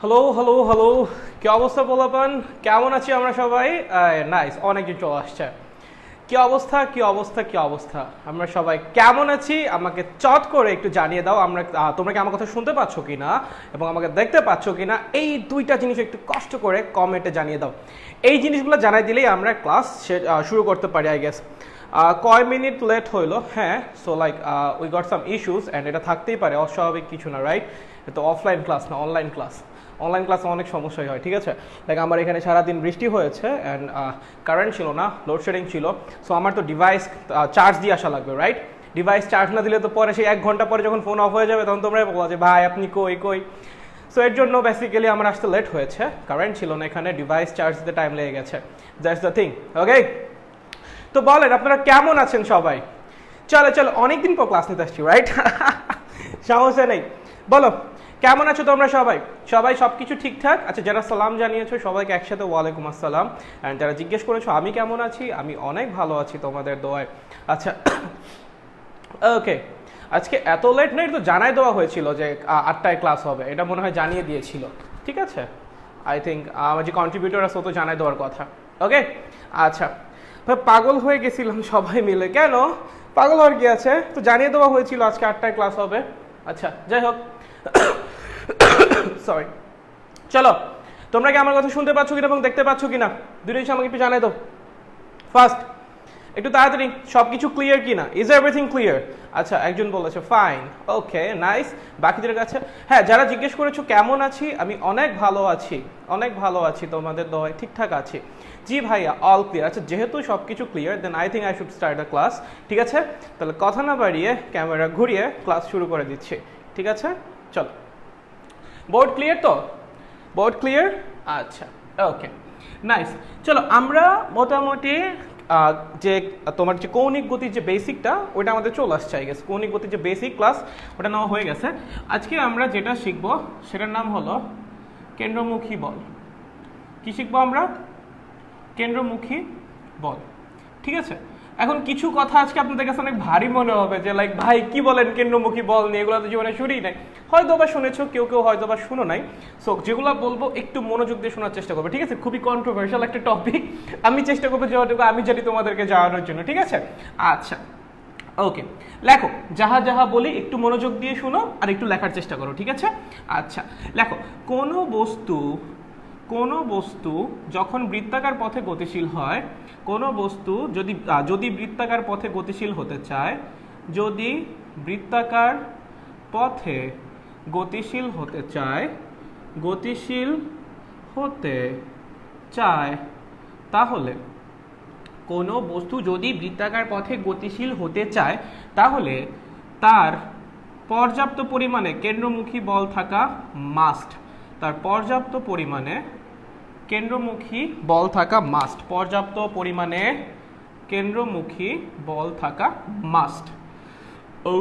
Hello hello hello, কি অবস্থা পোলাপান? কেমন আছি আমরা সবাই? নাইস, অনেকদিন চলে আসছে। কি অবস্থা কি অবস্থা কি অবস্থা, আমরা সবাই কেমন আছি আমাকে চট করে একটু জানিয়ে দাও। তোমরা কি আমার কথা শুনতে পাচ্ছ কিনা এবং আমাকে দেখতে পাচ্ছ কিনা, এই দুইটা জিনিস একটু কষ্ট করে কমেন্টে জানিয়ে দাও। এই জিনিসগুলো জানাই দিলেই আমরা ক্লাস শুরু করতে পারি আই গেস। কয় মিনিট লেট হইলো? হ্যাঁ, so like we got some issues and এটা থাকতেই পারে, অস্বাভাবিক কিছু না, রাইট? তো অফলাইন ক্লাস না, অনলাইন ক্লাস। অনলাইন ক্লাসে অনেক সমস্যাই হয়, ঠিক আছে? লাইক আমার এখানে সারাদিন বৃষ্টি হয়েছে অ্যান্ড কারেন্ট ছিল না, লোডশেডিং ছিল। সো আমার তো ডিভাইস চার্জ দিয়ে আসা লাগবে, রাইট? ডিভাইস চার্জ না দিলে তো পরে সেই 1 ঘন্টা পরে যখন ফোন অফ হয়ে যাবে তখন তোমরা বলো যে ভাই আপনি কই কই। সো এর জন্য বেসিক্যালি আমার আসতে লেট হয়েছে, কারেন্ট ছিল না এখানে, ডিভাইস চার্জ দিতে টাইম লেগে গেছে। দ্যাটস দ্য থিং, ওকে? তো বলেন আপনারা কেমন আছেন সবাই? চলো চলো, অনেকদিন পর ক্লাস নিতে আসছি, রাইট? সমস্যা নেই, বলো কেমন আছো তোমরা সবাই? সবাই সব কিছু ঠিকঠাক? আচ্ছা, যারা সালাম জানিয়েছো সবাইকে একসাথে ওয়ালাইকুম আসসালাম। অ্যান্ড যারা জিজ্ঞেস করেছো আমি কেমন আছি, আমি অনেক ভালো আছি তোমাদের দোয়ায়। আচ্ছা, ওকে। আজকে এত লেট নেই তো, জানাই দেওয়া হয়েছিল যে 8টায় ক্লাস হবে, এটা মনে হয় জানিয়ে দিয়েছিল, ঠিক আছে? আই থিঙ্ক আমার যে কন্ট্রিবিউটর আছে ও তো জানাই দেওয়ার কথা, ওকে? আচ্ছা ভাই, পাগল হয়ে গেছিলাম সবাই মিলে। কেন পাগল হওয়ার কি আছে? তো জানিয়ে দেওয়া হয়েছিল আজকে 8টায় ক্লাস হবে। আচ্ছা, যাই হোক, সরি। চলো, তোমরা কি আমার কথা শুনতে পাচ্ছ কিনা এবং দেখতে পাচ্ছ কিনা, দুটো জিনিস আমাকে একটু জানাই দাও। ফার্স্ট, একটু তাড়াতাড়ি, সব কিছু ক্লিয়ার কিনা? Is everything clear? আচ্ছা, একজন বলেছে ফাইন, ওকে, নাইস। বাকিদের কাছে? হ্যাঁ, যারা জিজ্ঞেস করেছো কেমন আছি, আমি অনেক ভালো আছি, অনেক ভালো আছি, তোমাদের দোয়ায় ঠিকঠাক আছি। জি ভাইয়া, অল ক্লিয়ার। আচ্ছা, যেহেতু সব কিছু clear, then I think I should start the class, ঠিক আছে? তাহলে কথা না বাড়িয়ে ক্যামেরা ঘুরিয়ে ক্লাস শুরু করে দিচ্ছি, ঠিক আছে? চলো, বোর্ড ক্লিয়ার তো? Board clear? আচ্ছা, ওকে, নাইস। চলো, আমরা মোটামুটি যে তোমার যে কৌণিক গতির যে বেসিকটা, ওটা আমাদের চলে আসছে আই গেস। কৌণিক গতির যে বেসিক ক্লাস, ওটা নেওয়া হয়ে গেছে। আজকে আমরা যেটা শিখবো সেটার নাম হলো কেন্দ্রমুখী বল। কি শিখবো আমরা? কেন্দ্রমুখী বল, ঠিক আছে? এখন কিছু কথা আজকে আপনাদের কাছে অনেক ভারী মনে হবে যে লাইক ভাই কি বলেন কেন্দ্রমুখী বল নিয়ে, এগুলো তো জীবনে শুনেই নাই। হয়তো বা শুনেছো, কেউ কেউ হয়তো বা শুনো নাই। সো যেগুলো বলবো একটু মনোযোগ দিয়ে শোনার চেষ্টা করবে, ঠিক আছে? খুবই কন্ট্রোভার্সিয়াল একটা টপিক, আমি চেষ্টা করবো যেটুকু আমি জানি তোমাদেরকে জানানোর জন্য, ঠিক আছে? আচ্ছা, ওকে, লেখো। যাহা যাহা বলি একটু মনোযোগ দিয়ে শোনো আর একটু লেখার চেষ্টা করো, ঠিক আছে? আচ্ছা, লেখো। কোনো বস্তু যখন বৃত্তাকার পথে গতিশীল হয়, কোনো বস্তু যদি বৃত্তাকার পথে গতিশীল হতে চায়, যদি বৃত্তাকার পথে গতিশীল হতে চায়, তাহলে কোনো বস্তু যদি বৃত্তাকার পথে গতিশীল হতে চায়, তাহলে তার পর্যাপ্ত পরিমাণে কেন্দ্রমুখী বল থাকা মাস্ট। তার পর্যাপ্ত পরিমাণে কেন্দ্রমুখী বল থাকা মাস্ট। পর্যাপ্ত পরিমাণে কেন্দ্রমুখী বল থাকা মাস্ট। ও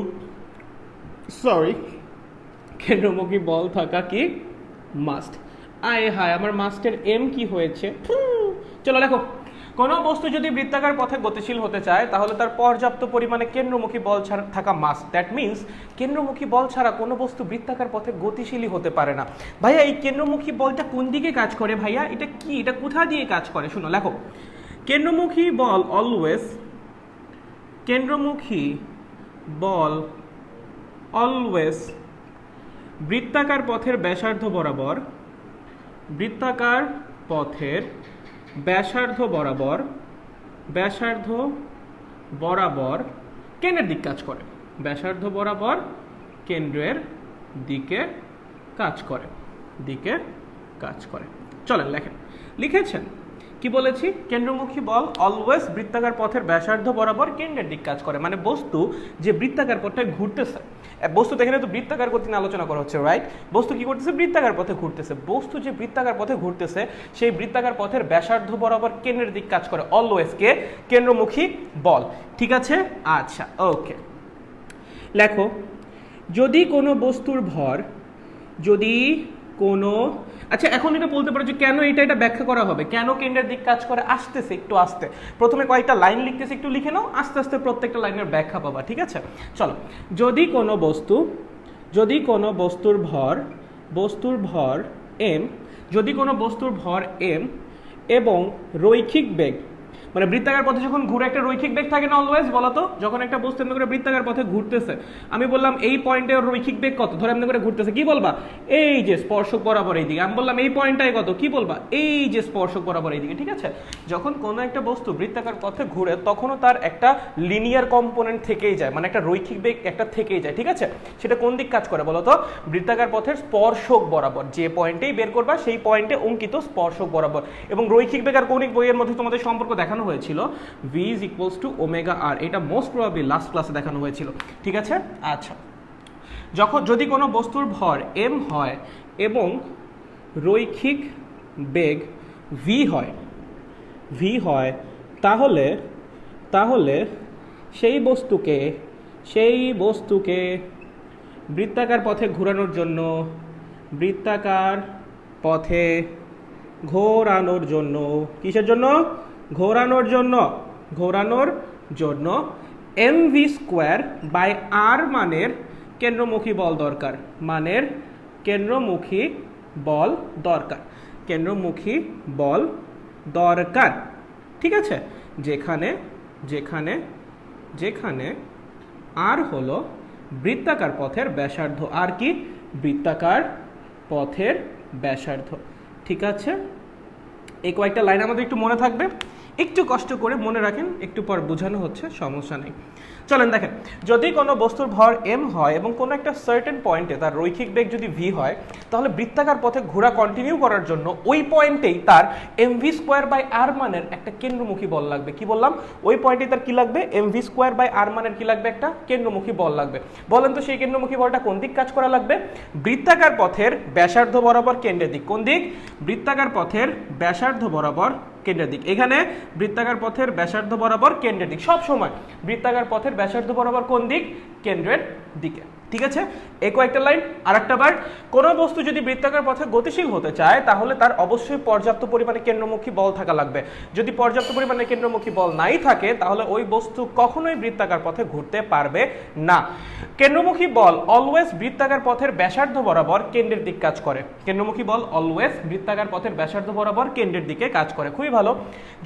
সরি, কেন্দ্রমুখী বল থাকা কি মাস্ট? আয় হায়, আমার মাস্টের এম কি হয়েছে? চলো লেখো। কোনো বস্তু যদি বৃত্তাকার পথে গতিশীল হতে চায়, তাহলে তার পর্যাপ্ত পরিমাণে কেন্দ্রমুখী বল থাকা মাস্ট। দ্যাট মিনস কেন্দ্রমুখী বল ছাড়া কোনো বস্তু বৃত্তাকার পথে গতিশীলই হতে পারে না। ভাইয়া, এই কেন্দ্রমুখী বলটা কোন দিকে কাজ করে ভাইয়া? এটা কি, এটা কোথা দিয়ে কাজ করে? শুনো, লেখো। কেন্দ্রমুখী বল অলওয়েজ বৃত্তাকার পথের ব্যাসার্ধ বরাবর কেন্দ্রের দিক কাজ করে। ব্যাসার্ধ বরাবর কেন্দ্রের দিকে কাজ করে। চলেন লেখেন। লিখেছেন কি বলেছি? কেন্দ্রমুখী বল অলওয়েজ বৃত্তাকার পথের ব্যাসার্ধ বরাবর কেন্দ্রের দিক কাজ করে। মানে বস্তু যে বৃত্তাকার পথে ঘুরতেছে, বস্তু এখানে তো বৃত্তাকার গতি নিয়ে আলোচনা করা হচ্ছে, রাইট? বস্তু কি করতেছে? বৃত্তাকার পথে ঘুরতেছে। বস্তু যে বৃত্তাকার পথে ঘুরতেছে, সেই বৃত্তাকার পথের ব্যাসার্ধ বরাবর কেন্দ্রের দিক কাজ করে অলওয়েজ কে কেন্দ্রমুখী বল, ঠিক আছে? আচ্ছা, ওকে, লেখো। যদি কোনো বস্তুর ভর, আচ্ছা, এখন এটা বলতে পারো যে কেন এটা ব্যাখ্যা করা হবে, কেন কেন্দ্রের দিক কাজ করে। আসতেছে, একটু আস্তে। প্রথমে কয়েকটা লাইন লিখতেছে, একটু লিখে নাও, আস্তে আস্তে প্রত্যেকটা লাইনের ব্যাখ্যা পাবা, ঠিক আছে? চলো। যদি কোনো বস্তুর ভর এম, যদি কোনো বস্তুর ভর এম এবং রৈখিক বেগ, মানে বৃত্তাকার পথে যখন ঘুরে একটা রৈখিক বেগ থাকে না অলওয়েজ, বলতো যখন একটা বস্তু এমনি করে বৃত্তাকার পথে ঘুরতেছে, আমি বললাম এই পয়েন্টে ওর রৈখিক বেগ কত, ধরে এমনি করে ঘুরতেছে, কি বলবা? এই যে স্পর্শক বরাবর এই দিকে। আমি বললাম এই পয়েন্টটাই কত, কি বলবা? এই যে স্পর্শক বরাবর এই দিকে। ঠিক আছে, যখন কোনো একটা বস্তু বৃত্তাকার পথে ঘুরে তখনও তার একটা লিনিয়ার কম্পোনেন্ট থেকেই যায়, মানে একটা রৈখিক বেগ একটা থেকেই যায়। ঠিক আছে, সেটা কোন দিক কাজ করে বলতো? বৃত্তাকার পথের স্পর্শক বরাবর, যে পয়েন্টেই বের করবা সেই পয়েন্টে অঙ্কিত স্পর্শক বরাবর। এবং রৈখিক বেগ আর কৌণিক বইয়ের মধ্যে তোমাদের সম্পর্ক দেখানো হয়েছিল v is equals to omega r, এটা মোস্ট প্রবাবলি লাস্ট ক্লাসে দেখানো হয়েছিল। ঠিক আছে, আচ্ছা, যদি কোনো বস্তুর ভর m হয় এবং রৈখিক বেগ v হয় তাহলে সেই বস্তুকে বৃত্তাকার পথে ঘোরানোর জন্য কিসের জন্য? ঘোরানোর জন্য mv স্কোয়ার বাই r মানের কেন্দ্রমুখী বল দরকার। ঠিক আছে, যেখানে r হলো বৃত্তাকার পথের ব্যাসার্ধ। আর কি? বৃত্তাকার পথের ব্যাসার্ধ। ঠিক আছে, এই কয়েকটা লাইন আমাদের একটু মনে থাকবে, একটু কষ্ট করে মনে রাখেন, একটু পর বোঝানো হচ্ছে, সমস্যা নেই। চলেন দেখেন, যদি কোনো বস্তুর ভর m হয় এবং কোনো একটা সার্টেন পয়েন্টে তার রৈখিক বেগ যদি v হয়, তাহলে বৃত্তাকার পথে ঘোরা কন্টিনিউ করার জন্য ওই পয়েন্টেই তার mv স্কোয়ার বাই r মানের একটা কেন্দ্রমুখী বল লাগবে। কি বললাম? ওই পয়েন্টে তার কি লাগবে? mv স্কোয়ার বাই r মানের কি লাগবে? একটা কেন্দ্রমুখী বল লাগবে। বলেন তো সেই কেন্দ্রমুখী বলটা কোন দিক কাজ করা লাগবে? বৃত্তাকার পথের ব্যাসার্ধ বরাবর কেন্দ্রের দিক। কোন দিক? বৃত্তাকার পথের ব্যাসার্ধ বরাবর কেন্দ্রের দিক। এখানে বৃত্তাকার পথের ব্যাসার্ধ বরাবর কেন্দ্রের দিক, সব সময় বৃত্তাকার পথের ব্যাসার্ধ বরাবর কোন দিক? কেন্দ্রের দিকে। ঠিক আছে, এই কয়েকটা লাইন। আরেকটা বার, কোনো বস্তু যদি বৃত্তাকার পথে গতিশীল হতে চায় তাহলে তার অবশ্যই পর্যাপ্ত পরিমাণে কেন্দ্রমুখী বল থাকা লাগবে। যদি পর্যাপ্ত পরিমাণে কেন্দ্রমুখী বল নাই থাকে তাহলে ওই বস্তু কখনোই বৃত্তাকার পথে ঘুরতে পারবে না। কেন্দ্রমুখী বল অলওয়েজ বৃত্তাকার পথের ব্যাসার্ধ বরাবর কেন্দ্রের দিক কাজ করে। কেন্দ্রমুখী বল অলওয়েজ বৃত্তাকার পথের ব্যাসার্ধ বরাবর কেন্দ্রের দিকে কাজ করে। খুবই ভালো।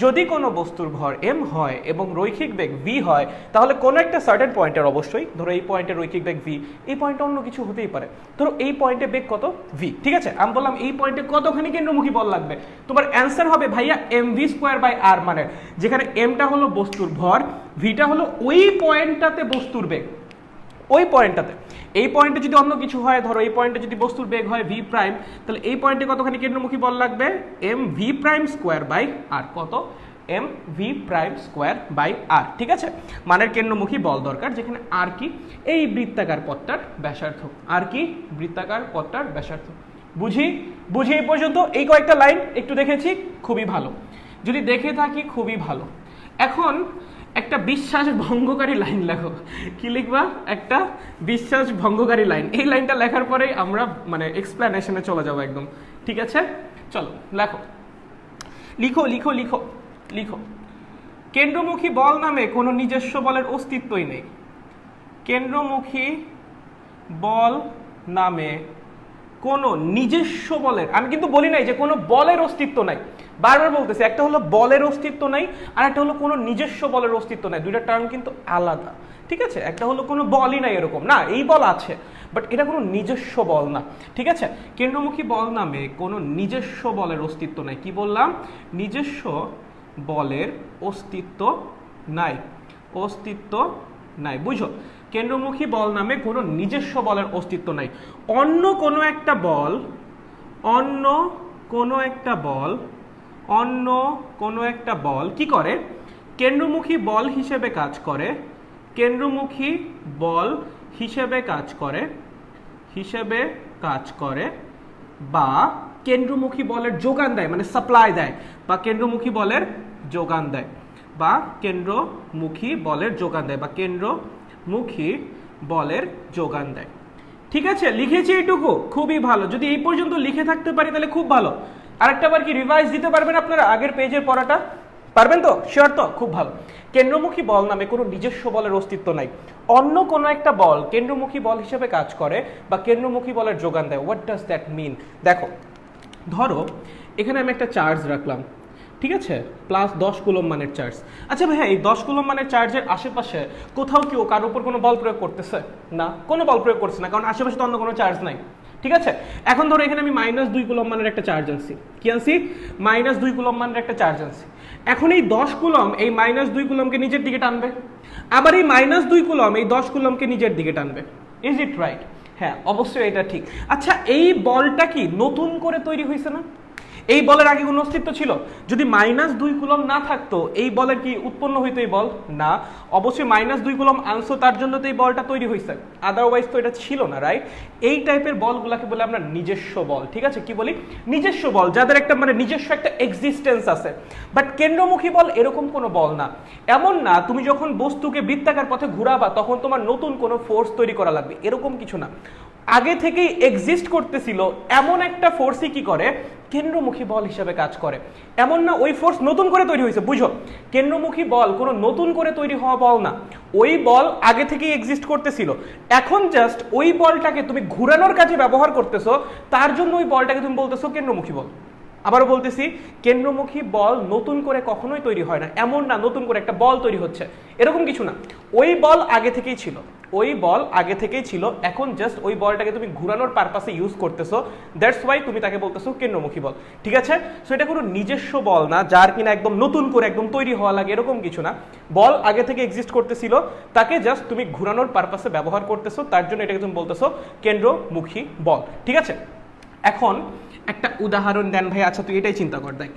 যদি কোনো বস্তুর ভর m হয় এবং রৈখিক বেগ v হয়, তাহলে কোনো একটা সার্টেন পয়েন্টের, অবশ্যই ধরো এই পয়েন্টের রৈখিক বেগ v, এই পয়েন্টে অন্য কিছু হতেই পারে, ধরো এই পয়েন্টে বেগ কত? v। ঠিক আছে, আমি বললাম এই পয়েন্টে কতখানি কেন্দ্রমুখী বল লাগবে? তোমার অ্যান্সার হবে ভাইয়া mv স্কোয়ার বাই r মানের, যেখানে mটা হলো বস্তুর ভর, vটা হলো ওই পয়েন্টটাতে বস্তুর বেগ, ওই পয়েন্টটাতে। এই পয়েন্টে যদি অন্য কিছু হয়, ধরো এই পয়েন্টে যদি বস্তুর বেগ হয় v প্রাইম, তাহলে এই পয়েন্টে কতখানি কেন্দ্রমুখী বল লাগবে? mv prime square by r। কত? mv prime square by r। ঠিক আছে, মানের কেন্দ্রমুখী বল দরকার, যেখানে r কি? এই বৃত্তাকার পথটার ব্যাসার্ধ। আর কি? বৃত্তাকার পথটার ব্যাসার্ধ। বুঝি এই পর্যন্ত? এই কয়েকটা লাইন একটু দেখেছি, খুবই ভালো। যদি দেখে থাকি খুবই ভালো। এখন একটা বিশ্বাস ভঙ্গকারী লাইন লেখো। কি লিখবা? একটা বিশ্বাস ভঙ্গকারী লাইন। এই লাইনটা লেখার পরেই আমরা মানে এক্সপ্লেনেশনে চলে যাবো একদম। ঠিক আছে, চলো লেখো, লিখো। কেন্দ্রমুখী বল নামে কোনো নিজস্ব বলের অস্তিত্বই নেই। কেন্দ্রমুখী বল নামে কোনো নিজস্ব বলের, আমি কিন্তু বলি নাই যে কোনো বলের অস্তিত্ব নাই, বারবার বলতেছি, একটা হলো বলের অস্তিত্ব নাই আর একটা হলো কোনো নিজস্ব বলের অস্তিত্ব নাই। দুইটা টার্ম কিন্তু আলাদা। ঠিক আছে, একটা হলো কোনো বলই নাই এরকম না, এই বল আছে বাট এটা কোনো নিজস্ব বল না। ঠিক আছে, কেন্দ্রমুখী বল নামে কোনো নিজস্ব বলের অস্তিত্ব নাই। কি বললাম? নিজস্ব বলের অস্তিত্ব নাই। বুঝো, কেন্দ্রমুখী বল নামে কোনো নিজস্ব বলের অস্তিত্ব নাই। অন্য কোনো একটা বল কি করে? কেন্দ্রমুখী বল হিসেবে কাজ করে, বা কেন্দ্রমুখী বলের যোগান দেয়, মানে সাপ্লাই দেয়, বা কেন্দ্রমুখী বলের যোগান দেয়, বা কেন্দ্রমুখী বলের যোগান দেয়। ঠিক আছে, লিখেছি এইটুকু, খুবই ভালো। যদি এই পর্যন্ত লিখে থাকতে পারি তাহলে খুব ভালো। আরেকটা বার কি রিভাইজ দিতে পারবেন আপনারা আগের পেজের পড়াটা? পারবেন তো? শিওর তো? খুব ভালো। কেন্দ্রমুখী বল নামে কোনো নিজস্ব বলের অস্তিত্ব নাই। অন্য কোনো একটা বল কেন্দ্রমুখী বল হিসেবে কাজ করে বা কেন্দ্রমুখী বলের যোগান দেয়। What does that mean? দেখো, ধরো এখানে আমি একটা চার্জ রাখলাম, ঠিক আছে, প্লাস 10 কুলম মানের চার্জ। আচ্ছা ভাইয়া, এই 10 কুলম মানের চার্জের আশেপাশে কোথাও কেউ কার উপর কোনো বল প্রয়োগ করতেছে? না, কোনো বল প্রয়োগ করছে না, কারণ আশেপাশে তো অন্য কোনো চার্জ নাই। ঠিক আছে, এখন ধরো এখানে আমি -2 কুলম মানের একটা চার্জ আনছি। কি আনছি? -2 কুলম মানের একটা চার্জ আনছি। এখন এই 10 কুলম এই -2 কুলমকে নিজের দিকে টানবে, আবার এই -2 কুলম এই 10 কুলমকে নিজের দিকে টানবে। Is it right? হ্যাঁ, অবশ্যই এটা ঠিক। আচ্ছা, এই বলটা কি নতুন করে তৈরি হয়েছে না? এই বলের আগে কোনো অস্তিত্ব ছিল? যদি -2 কুলম না থাকতো এই বলের কি উৎপন্ন হইতো এই বল? না, অবশ্যই -2 কুলম আনসো, তার জন্য তো এই বলটা তৈরি হয়েছে, আদারওয়াইজ তো এটা ছিল না, রাইট? এই টাইপের বলগুলাকে বলে আমরা নিজস্ব বল। ঠিক আছে, কি বলি? নিজস্ব বল, যাদের একটা মানে নিজস্ব একটা এক্সিস্টেন্স আছে। বাট কেন্দ্রমুখী বল এরকম কোনো বল না। এমন না তুমি যখন বস্তুকে বৃত্তাকার পথে ঘুরাবা তখন তোমার নতুন কোনো ফোর্স তৈরি করা লাগবে, এরকম কিছু না। আগে থেকেই এক্সিস্ট করতেছিল এমন একটা ফোর্সই কি করে? কেন্দ্রমুখী বল হিসাবে কাজ করে। এমন না ওই ফোর্স নতুন করে তৈরি হয়েছে, বুঝো? কেন্দ্রমুখী বল কোনো নতুন করে তৈরি হওয়া বল না, ওই বল আগে থেকেই এক্সিস্ট করতেছিল। এখন জাস্ট ওই বলটাকে তুমি ঘুরানোর কাজে ব্যবহার করতেছো, তার জন্য ওই বলটাকে তুমি বলতেছো কেন্দ্রমুখী বল। আবারও বলতেছি, কেন্দ্রমুখী বল নতুন করে কখনোই তৈরি হয় না। এমন না নতুন করে একটা বল তৈরি হচ্ছে, এরকম কিছু না। ওই বল আগে থেকেই ছিল, ওই বল আগে থেকেই ছিল, এখন জাস্ট ওই বলটাকে তুমি ঘুরানোর পারপাসে ইউজ করতেছো, দ্যাটস ওয়াই তুমি তাকে বলতেছো কেন্দ্রমুখী বল। ঠিক আছে, সো এটা কোনো নিজস্ব বল না যার কিনা একদম নতুন করে একদম তৈরি হওয়া লাগে, এরকম কিছু না। বল আগে থেকে এক্সিস্ট করতেছিল, তাকে জাস্ট তুমি ঘুরানোর পারপাসে ব্যবহার করতেছো, তার জন্য এটাকে তুমি বলতেছো কেন্দ্রমুখী বল। ঠিক আছে, এখন একটা উদাহরণ দেন ভাই। আচ্ছা, তুই এটাই চিন্তা কর, দেখ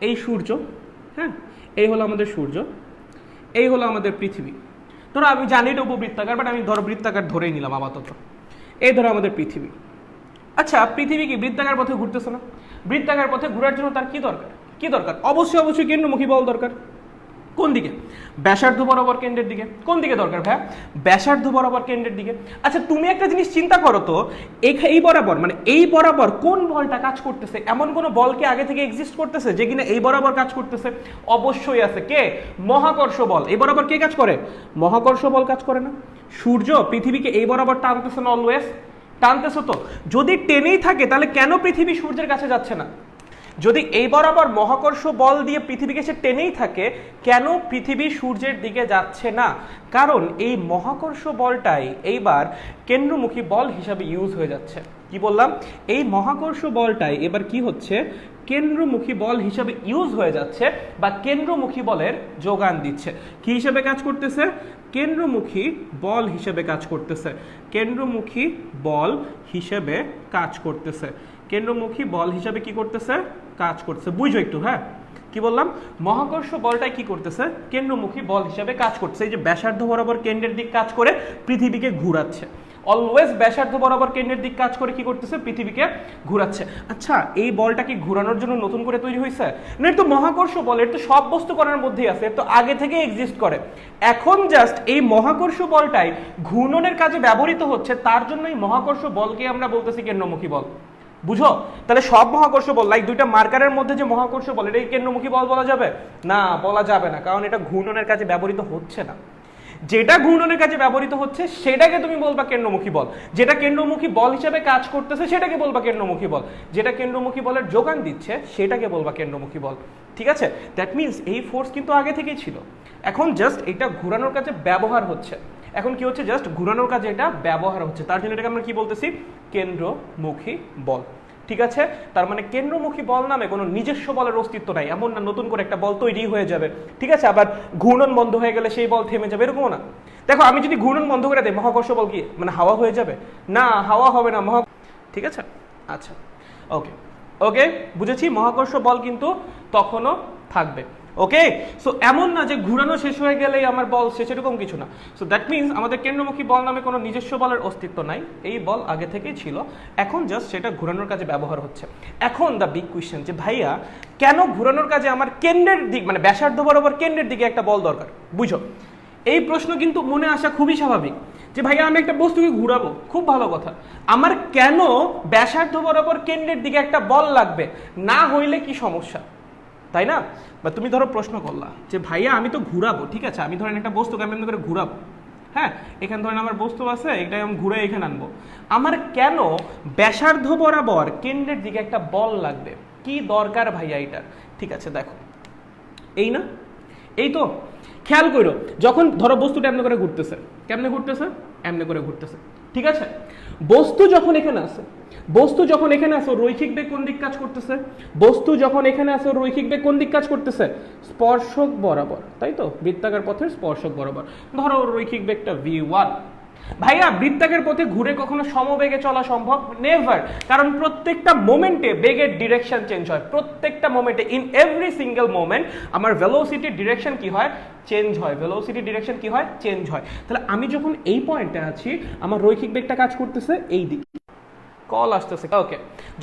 এই সূর্য, হ্যাঁ, এই হলো আমাদের সূর্য, এই হলো আমাদের পৃথিবী। ধরো আমি জানি এটা উপবৃত্তাকার, বাট আমি ধরো বৃত্তাকার ধরেই নিলাম আপাতত। এই ধরো আমাদের পৃথিবী। আচ্ছা, পৃথিবী কি বৃত্তাকার পথে ঘুরতেছে না? বৃত্তাকার পথে ঘোরার জন্য তার কি দরকার? কি দরকার? অবশ্যই অবশ্যই কেন্দ্রমুখী বল দরকার। কোন দিকে? ব্যাসার্ধ বরাবর কেন্দ্রের দিকে। কোন দিকে দরকার ভাইয়া? ব্যাসার্ধ বরাবর কেন্দ্রের দিকে। আচ্ছা, তুমি একটা জিনিস চিন্তা করো তো, এই বরাবর মানে এই বরাবর কোন বলটা কাজ করতেছে? এমন কোন বল কি আগে থেকে এক্সিস্ট করতেছে যে কিনা এই বরাবর কাজ করতেছে? অবশ্যই আছে। কে? মহাকর্ষ বল। এই বরাবর কে কাজ করে? মহাকর্ষ বল কাজ করে না? সূর্য পৃথিবীকে এই বরাবর টানতেছে না? অলওয়েজ টানতেছে। তো যদি টেনেই থাকে তাহলে কেন পৃথিবী সূর্যের কাছে যাচ্ছে না? যদি এই বরাবর মহাকর্ষ বল দিয়ে পৃথিবীকে সে টেনেই থাকে, কেন পৃথিবী সূর্যের দিকে যাচ্ছে না? কারণ এই মহাকর্ষ বলটাই এইবার কেন্দ্রমুখী বল হিসাবে ইউজ হয়ে যাচ্ছে। কি বললাম? এই মহাকর্ষ বলটাই এবার কি হচ্ছে? কেন্দ্রমুখী বল হিসাবে ইউজ হয়ে যাচ্ছে, বা কেন্দ্রমুখী বলের যোগান দিচ্ছে। কি হিসাবে কাজ করতেছে? কেন্দ্রমুখী বল হিসেবে কাজ করতেছে। কেন্দ্রমুখী বল হিসেবে কাজ করতেছে। কেন্দ্রমুখী বল হিসাবে কি করতেছে? কাজ করতেছে। বুঝো একটু, হ্যাঁ কি বললাম? মহাকর্ষ বলটাই কি করতেছে? কেন্দ্রমুখী বল হিসাবে কাজ করতেছে। এই যে ব্যাসার্ধ বরাবর কেন্দ্রের দিক কাজ করে পৃথিবীকে ঘুরাচ্ছে। অলওয়েজ ব্যাসার্ধ বরাবর কেন্দ্রের দিক কাজ করে কি করতেছে? পৃথিবীকে ঘুরাচ্ছে। আচ্ছা, এই বলটা কি ঘুরানোর জন্য নতুন করে তৈরি হয়েছে? না, এর তো মহাকর্ষ বল, এর তো সব বস্তু করার মধ্যেই আছে, এর তো আগে থেকে এক্সিস্ট করে। এখন জাস্ট এই মহাকর্ষ বলটাই ঘূর্ণনের কাজে ব্যবহৃত হচ্ছে, তার জন্য এই মহাকর্ষ বলকে আমরা বলতেছি কেন্দ্রমুখী বল। বুঝো? তাহলে সব মহাকর্ষ বল, লাইক দুইটা মার্কারের মধ্যে যে মহাকর্ষ বল, এটা কেন্দ্রমুখী বল বলা যাবে না? বলা যাবে না, কারণ এটা ঘূর্ণনের কাজে ব্যবহৃত হচ্ছে না। যেটা ঘূর্ণনের কাজে ব্যবহৃত হচ্ছে সেটাকে তুমি বলবা কেন্দ্রমুখী বল। যেটা কেন্দ্রমুখী বল হিসেবে কাজ করতেছে সেটাকে বলবা কেন্দ্রমুখী বল। যেটা কেন্দ্রমুখী বলের যোগান দিচ্ছে সেটাকে বলবা কেন্দ্রমুখী বল। ঠিক আছে, দ্যাট মিনস এই ফোর্স কিন্তু আগে থেকেই ছিল, এখন জাস্ট এটা ঘোরানোর কাজে ব্যবহার হচ্ছে। এখন কি হচ্ছে? জাস্ট ঘোরানোর কাজে এটা ব্যবহার হচ্ছে, তার জন্য এটাকে আমরা কি বলতেছি? কেন্দ্রমুখী বল। ঠিক আছে, তার মানে কেন্দ্রমুখী বল নামে কোনো নিজস্ব বলের অস্তিত্ব নাই। এমন না নতুন করে একটা বল তৈরি হয়ে যাবে, ঠিক আছে, আবার ঘূর্ণন বন্ধ হয়ে গেলে সেই বল থেমে যাবে, এরকমও না। দেখো, আমি যদি ঘূর্ণন বন্ধ করে দিই, মহাকর্ষ বল কি মানে হাওয়া হয়ে যাবে? না, হাওয়া হবে না। ঠিক আছে, আচ্ছা, ওকে ওকে, বুঝেছি। মহাকর্ষ বল কিন্তু তখনও থাকবে। ওকে, সো এমন না যে ঘুরানো শেষ হয়ে গেলেই আমার বল শেষ, এরকম কিছু না। সো দ্যাট মিনস আমাদের কেন্দ্রমুখী বল নামে কোনো নিজস্ব বলের অস্তিত্ব নাই। এই বল আগে থেকেই ছিল, এখন জাস্ট সেটা ঘুরানোর কাজে ব্যবহার হচ্ছে। এখন দ্য বিগ কোয়েশ্চেন, যে ভাইয়া কেন ঘুরানোর কাজে আমার কেন্দ্রের দিক মানে ব্যাসার্ধ বরাবর কেন্দ্রের দিকে একটা বল দরকার? বুঝো, এই প্রশ্ন কিন্তু মনে আসা খুবই স্বাভাবিক, যে ভাইয়া আমি একটা বস্তুকে ঘুরাবো, খুব ভালো কথা, আমার কেন ব্যাসার্ধ বরাবর কেন্দ্রের দিকে একটা বল লাগবে? না হইলে কি সমস্যা, তাই না? বা তুমি ধরো প্রশ্ন করলা যে ভাইয়া আমি তো ঘুরাবো, ঠিক আছে, আমি ধরেন একটা বস্তুকে আমি এমনি করে ঘুরাবো, হ্যাঁ, এখানে ধরেন আমার বস্তু আছে, এটাই আমি ঘুরে এখানে আনবো। আমার কেন ব্যাসার্ধ বরাবর কেন্দ্রের দিকে একটা বল লাগবে? কি দরকার ভাইয়া এটার? ঠিক আছে, দেখো এই না, এই তো খেয়াল করো, যখন ধরো বস্তুটা এমনি করে ঘুরতেছে, কেমনে ঘুরতেছে? এমনি করে ঘুরতেছে, ঠিক আছে? বস্তু যখন এখানে আছে, বস্তু যখন এখানে আছে, রৈখিক বেগ কোন দিক কাজ করতেছে? বস্তু যখন এখানে আছে, রৈখিক বেগ কোন দিক কাজ করতেছে? স্পর্শক বরাবর, তাই তো? বৃত্তাকার পথের স্পর্শক বরাবর। ধরো রৈখিক বেগটা v1। ভাইয়া বৃত্তাকার পথে ঘুরে কখনো সমবেগে চলা সম্ভব? নেভার। কারণ প্রত্যেকটা মোমেন্টে বেগের ডিরেকশন চেঞ্জ হয়, প্রত্যেকটা মোমেন্টে, ইন এভরি সিঙ্গেল মোমেন্ট আমার ভেলোসিটির ডিরেকশন কি হয়? চেঞ্জ হয়। ভেলোসিটি ডিরেকশন কি হয়? চেঞ্জ হয়। তাহলে আমি যখন এই পয়েন্টে আছি, আমার রৈখিক বেগটা কাজ করতেছে এই দিকে। কল আসতেছে, ওকে।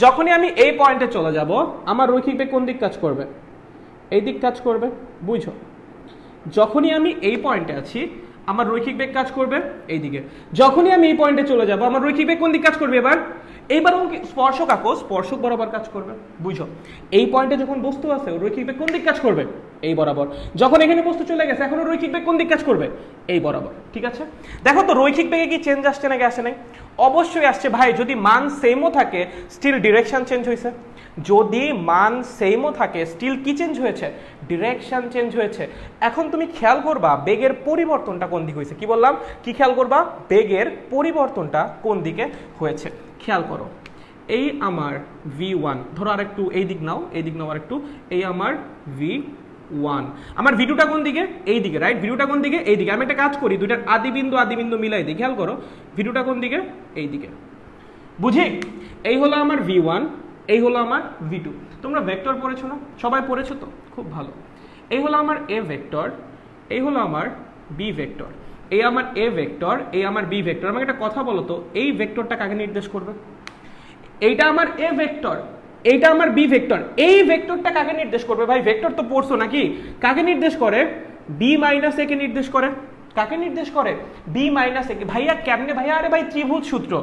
যখনই আমি এই পয়েন্টে চলে যাব, আমার রৈখিক বেগ কোন দিক কাজ করবে? এই দিক কাজ করবে, বুঝো? যখনই আমি এই পয়েন্টে আছি, আমার রৈখিক বেগ কাজ করবে এই দিকে। যখনই আমি এই পয়েন্টে চলে যাব, আমার রৈখিক বেগ কোন দিক কাজ করবে? এইবার স্পর্শক আঁকো, স্পর্শক বরাবর কাজ করবে, বুঝো? এই পয়েন্টে যখন বস্তু আছে, রৈখিক বেগ কোন দিক কাজ করবে? এই বরাবর। যখন এখানে বস্তু চলে গেছে, এখন রৈখিক বেগ কোন দিক কাজ করবে? এই বরাবর, ঠিক আছে? দেখো তো রৈখিক বেগে কি চেঞ্জ আসছে নাকি আসে নাই? অবশ্যই আসছে ভাই। যদি মান সেমও থাকে, স্টিল ডিরেকশন চেঞ্জ হয়েছে। যদি মান সেমও থাকে, স্টিল কি চেঞ্জ হয়েছে? ডিরেকশন চেঞ্জ হয়েছে। এখন তুমি খেয়াল করবা বেগের পরিবর্তনটা কোন দিকে হয়েছে। কি বললাম? কি খেয়াল করবা? বেগের পরিবর্তনটা কোন দিকে হয়েছে খেয়াল করো। এই আমার v1, ধরো আর একটু এই দিক নাও, এই দিক নাও আর একটু। এই আমার v1, আমার v2টা কোন দিকে? এই দিকে, রাইট? v2টা কোন দিকে? এই দিকে। আমি একটা কাজ করি, দুইটার আদিবিন্দু মিলাই দিই। খেয়াল করো v2টা কোন দিকে? এই দিকে, বুঝি? এই হলো আমার v1, এই হলো আমার v2। তোমরা ভেক্টর পড়েছো না? সবাই পড়েছো তো? খুব ভালো। এই হলো আমার a ভেক্টর, এই হলো আমার b ভেক্টর। এই আমার a ভেক্টর, এই আমার b ভেক্টর। আমাকে একটা কথা বলো তো, এই ভেক্টরটা কাকে নির্দেশ করবে? এইটা আমার a ভেক্টর, এইটা আমার b ভেক্টর। এই ভেক্টরটা কাকে নির্দেশ করবে? ভাই ভেক্টর তো পড়ছো নাকি? কাকে নির্দেশ করে? b - a কে নির্দেশ করে। কাকে নির্দেশ করে? b - a কে। ভাইয়া কেমনে ভাইয়া? আরে ভাই ত্রিভুজ সূত্র।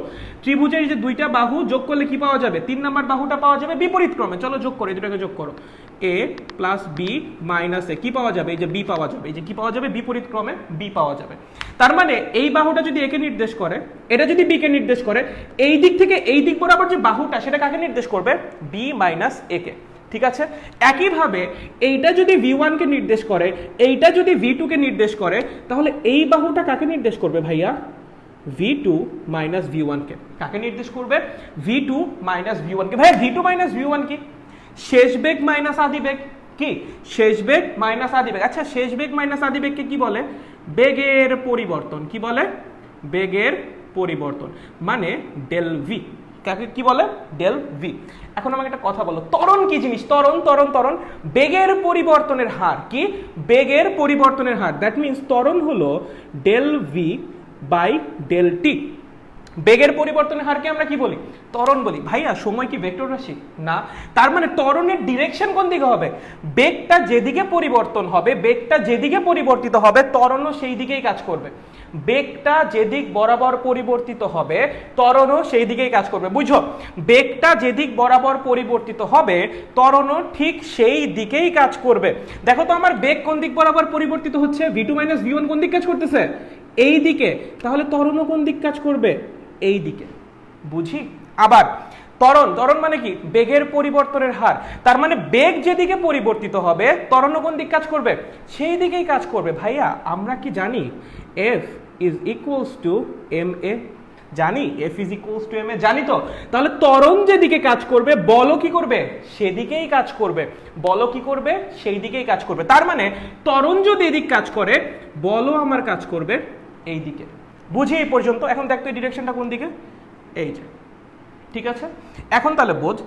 ত্রিভুজের এই যে দুইটা বাহু যোগ করলে কি পাওয়া যাবে? 3 নাম্বার বাহুটা পাওয়া যাবে বিপরীত ক্রমে। চলো যোগ করো, এই দুটাকে যোগ করো। a + b - a কি পাওয়া যাবে? এই যে b পাওয়া যাবে। এই যে কি পাওয়া যাবে? বিপরীত ক্রমে b পাওয়া যাবে। তার মানে এই বাহুটা যদি a কে নির্দেশ করে, এটা যদি b কে নির্দেশ করে, এই দিক থেকে এই দিক বরাবর যে বাহুটা, সেটা কাকে নির্দেশ করবে? b - a কে। ঠিক আছে? একইভাবে এইটা যদি v1 কে নির্দেশ করে, এইটা যদি v2 কে নির্দেশ করে, তাহলে এই বাহুটা কাকে নির্দেশ করবে ভাইয়া? v2 - v1 কে। কাকে নির্দেশ করবে? v2 - v1 কে। ভাইয়া v2 - v1 কি? শেষ বেগ মাইনাস আদি বেগ। কি? শেষ বেগ মাইনাস আদি বেগ। আচ্ছা, শেষ বেগ মাইনাস আদি বেগকে কি বলে? বেগের পরিবর্তন। কি বলে? বেগের পরিবর্তন, মানে ডেল ভি। কাকে কি বলে? Del v. এখন আমাকে একটা কথা বলো, ত্বরণ কি জিনিস? ত্বরণ বেগের পরিবর্তনের হার। কি? বেগের পরিবর্তনের হার। দ্যাট মিন্স ত্বরণ হলো del v by del t. বেগের পরিবর্তনের হারকে আমরা কি বলি? ত্বরণ বলি। ভাইয়া সময় কি ভেক্টর রাশি? না। তার মানে ত্বরণের ডিরেকশন কোন দিকে হবে? বেগটা যেদিকে পরিবর্তন হবে, বেগটা যেদিকে পরিবর্তিত হবে, ত্বরণও সেই দিকেই কাজ করবে। বেগটা যেদিক বরাবর পরিবর্তিত হবে, ত্বরণও সেই দিকেই কাজ করবে। বুঝো? বেগটা যেদিক বরাবর পরিবর্তিত হবে, ত্বরণও ঠিক সেই দিকেই কাজ করবে। দেখো তো আমার বেগ কোন দিক বরাবর পরিবর্তিত হচ্ছে? v2 - v1 কোন দিক কাজ করতেছে? এই দিকে। তাহলে ত্বরণও কোন দিক কাজ করবে? এই দিকে। বুঝি? আবার ত্বরণ মানে কি? বেগের পরিবর্তনের হার। তার মানে বেগ যেদিকে পরিবর্তিত হবে, ত্বরণও কোন দিক কাজ করবে? সেই দিকেই কাজ করবে। ভাইয়া আমরা কি জানি F = ma? জানি F = ma, জানি তো? তাহলে ত্বরণ যেদিকে কাজ করবে, বলও কি করবে? সেদিকেই কাজ করবে। বলও কি করবে? সেই দিকেই কাজ করবে। তার মানে ত্বরণ যদি এদিক কাজ করে, বলও আমার কাজ করবে এই দিকে। বুঝি এই পর্যন্ত? এখন দেখতো এই ডিরেকশনটা কোন দিকে? এই যে। ঠিক আছে? এখন তাহলে বোঝ,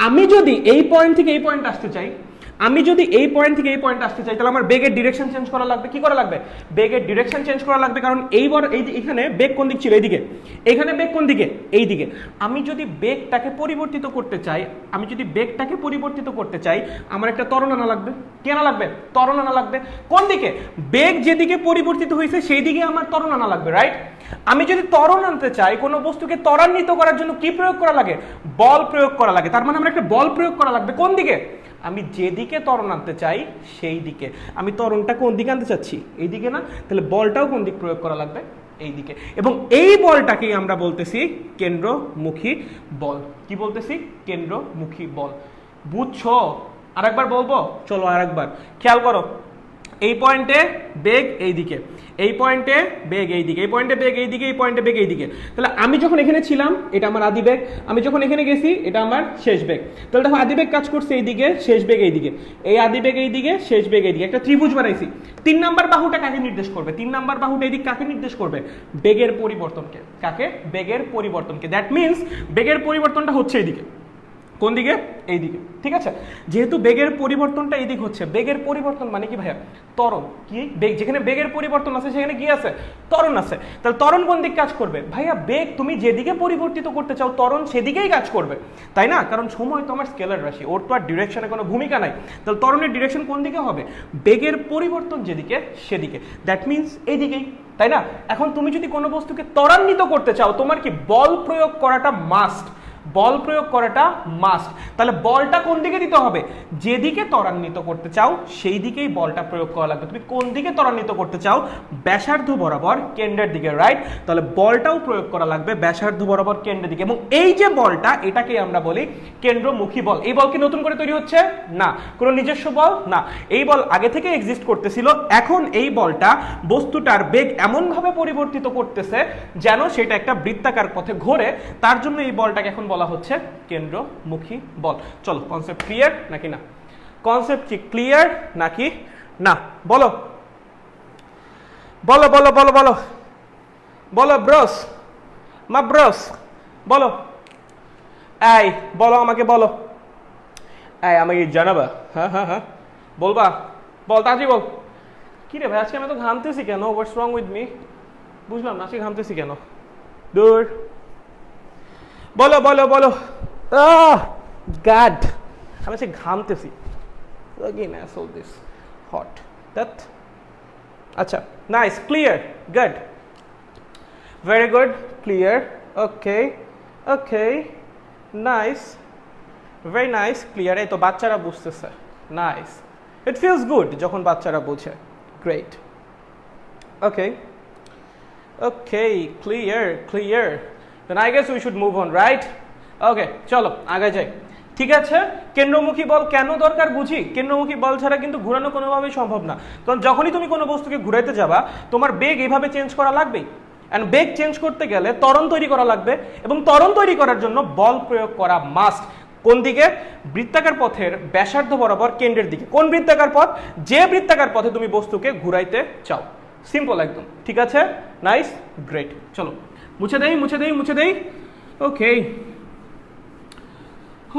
আমি যদি এই পয়েন্ট থেকে এই পয়েন্ট আসতে চাই, আমি যদি এই পয়েন্ট থেকে এই পয়েন্ট আসতে চাই, তাহলে আমার বেগের ডিরেকশন চেঞ্জ করা লাগবে। কি করা লাগবে? বেগের ডিরেকশন চেঞ্জ করা লাগবে। কারণ এখানে বেগ কোন দিক ছিল? এইদিকে। এখানে বেগ কোন দিকে? এই দিকে। আমি যদি বেগটাকে পরিবর্তিত করতে চাই, আমার একটা ত্বরণ আনা লাগবে। কি আনা লাগবে? ত্বরণ আনা লাগবে। কোন দিকে? বেগ যেদিকে পরিবর্তিত হয়েছে সেই দিকে আমার ত্বরণ আনা লাগবে, রাইট? আমি যদি ত্বরণ আনতে চাই, কোনো বস্তুকে ত্বরান্বিত করার জন্য কি প্রয়োগ করা লাগে? বল প্রয়োগ করা লাগে। তার মানে আমার একটা বল প্রয়োগ করা লাগবে। কোন দিকে? আমি যেদিকে ত্বরণ আনতে চাই সেই দিকে। আমি ত্বরণটা কোন দিকে আনতে চাচ্ছি? এই দিকে না? তাহলে বলটাও কোন দিক প্রয়োগ করা লাগবে? এইদিকে, এবং এই বলটাকেই আমরা বলতেছি কেন্দ্রমুখী বল। কি বলতেছি? কেন্দ্রমুখী বল। বুঝছো? আরেকবার বলবো, চলো আরেকবার খেয়াল করো। এই পয়েন্টে বেগ এইদিকে, এই পয়েন্টে বেগ এইদিকে, এই পয়েন্টে বেগ এইদিকে, এই পয়েন্টে বেগ এইদিকে। তাহলে আমি যখন এখানে ছিলাম এটা আমার আদি বেগ, আমি যখন এখানে গেছি এটা আমার শেষ বেগ। তাহলে দেখো আদি বেগ কাজ করছে এইদিকে, শেষ বেগ এইদিকে, এই আদি বেগ এইদিকে, শেষ বেগ এইদিকে, একটা ত্রিভুজ বানাইছি। 3 নাম্বার বাহুটা কাকে নির্দেশ করবে? 3 নাম্বার বাহুটা এইদিকে কাকে নির্দেশ করবে? বেগের পরিবর্তনকে। কাকে? বেগের পরিবর্তনকে। দ্যাট মিনস বেগের পরিবর্তনটা হচ্ছে এইদিকে। কোন দিকে? এই দিকে। ঠিক আছে, যেহেতু বেগের পরিবর্তনটা এই দিক হচ্ছে, বেগের পরিবর্তন মানে কি ভাইয়া? ত্বরণ। কি বেগ? যেখানে বেগের পরিবর্তন আছে সেখানে কি আছে? ত্বরণ আছে। তাহলে ত্বরণ কোন দিক কাজ করবে? ভাইয়া বেগ তুমি যেদিকে পরিবর্তিত করতে চাও ত্বরণ সেদিকেই কাজ করবে, তাই না? কারণ সময় তো আমার স্কেলার রাশি, ওর তো আর ডিরেকশনে কোনো ভূমিকা নাই। তাহলে ত্বরণের ডিরেকশন কোন দিকে হবে? বেগের পরিবর্তন যেদিকে সেদিকে। দ্যাট মিনস এইদিকেই, তাই না? এখন তুমি যদি কোনো বস্তুকে ত্বরান্বিত করতে চাও তোমার কি বল প্রয়োগ করাটা মাস্ট। বল প্রয়োগ করাটা মাস্ট। তাহলে বলটা কোন দিকে দিতে হবে? যেদিকে ত্বরান্বিত করতে চাও সেই দিকেই বলটা প্রয়োগ করা লাগবে। তুমি কোন দিকে ত্বরান্বিত করতে চাও? ব্যাসার্ধ বরাবর কেন্দ্রের দিকে, রাইট? তাহলে বলটাও প্রয়োগ করা লাগবে ব্যাসার্ধ বরাবর কেন্দ্রের দিকে, এবং এই যে বলটা এটাকেই আমরা বলি কেন্দ্রমুখী বল। এই বল কি নতুন করে তৈরি হচ্ছে? না। কোনো নিজস্ব বল? না। এই বল আগে থেকে এক্সিস্ট করতেছিল, এখন এই বলটা বস্তুটার বেগ এমনভাবে পরিবর্তিত করতেছে যেন সেটা একটা বৃত্তাকার পথে ঘোরে, তার জন্য এই বলটাকে এখন বলা হচ্ছে কেন্দ্রমুখী বল। চলো, কনসেপ্ট ক্লিয়ার নাকি না? কনসেপ্ট কি ক্লিয়ার নাকি না? বলো বলো বলো বলো বলো বলো ব্রোস, মা ব্রোস বলো, এই বলো আমাকে, বলো, এই আমাকে জানাবা। হ্যাঁ হ্যাঁ হ্যাঁ বলবা, বল তাড়াতাড়ি বল। কি রে ভাই আজকে আমি তো ঘামতেছি কেন? হোয়াটস রং উইথ মি? বুঝলাম না আজকে ঘামতেছি কেন? দূর বলো বলো বলো। গাড, আমি সে ঘামতেছি। Again, asshole, this hot. That. আচ্ছা, nice, clear, good, very good, clear, okay, okay, nice, very nice, clear. এই তো বাচ্চারা বুঝতেছে, nice. It feels good যখন বাচ্চারা বুঝে, great. Okay, okay, clear, clear. Then I guess we should move on, right? Okay, চলো আগে যাই। ঠিক আছে, কেন্দ্রমুখী বল কেন দরকার বুঝি। কেন্দ্রমুখী বল ছাড়া কিন্তু ঘোরানো কোনোভাবেই সম্ভব না, কারণ যখনই তুমি কোনো বস্তুকে ঘুরাইতে যাবা তোমার বেগ এইভাবে চেঞ্জ করা লাগবেই, এন্ড বেগ চেঞ্জ করতে গেলে ত্বরণ তৈরি করা লাগবে, এবং ত্বরণ তৈরি করার জন্য বল প্রয়োগ করা মাস্ট। কোন দিকে? বৃত্তাকার পথের ব্যাসার্ধ বরাবর কেন্দ্রের দিকে। কোন বৃত্তাকার পথ? যে বৃত্তাকার পথে তুমি বস্তুকে ঘুরাইতে চাও। সিম্পল একদম। ঠিক আছে, নাইস, গ্রেট। চলো মুছে দেই মুছে দেই মুছে দেই। ওকে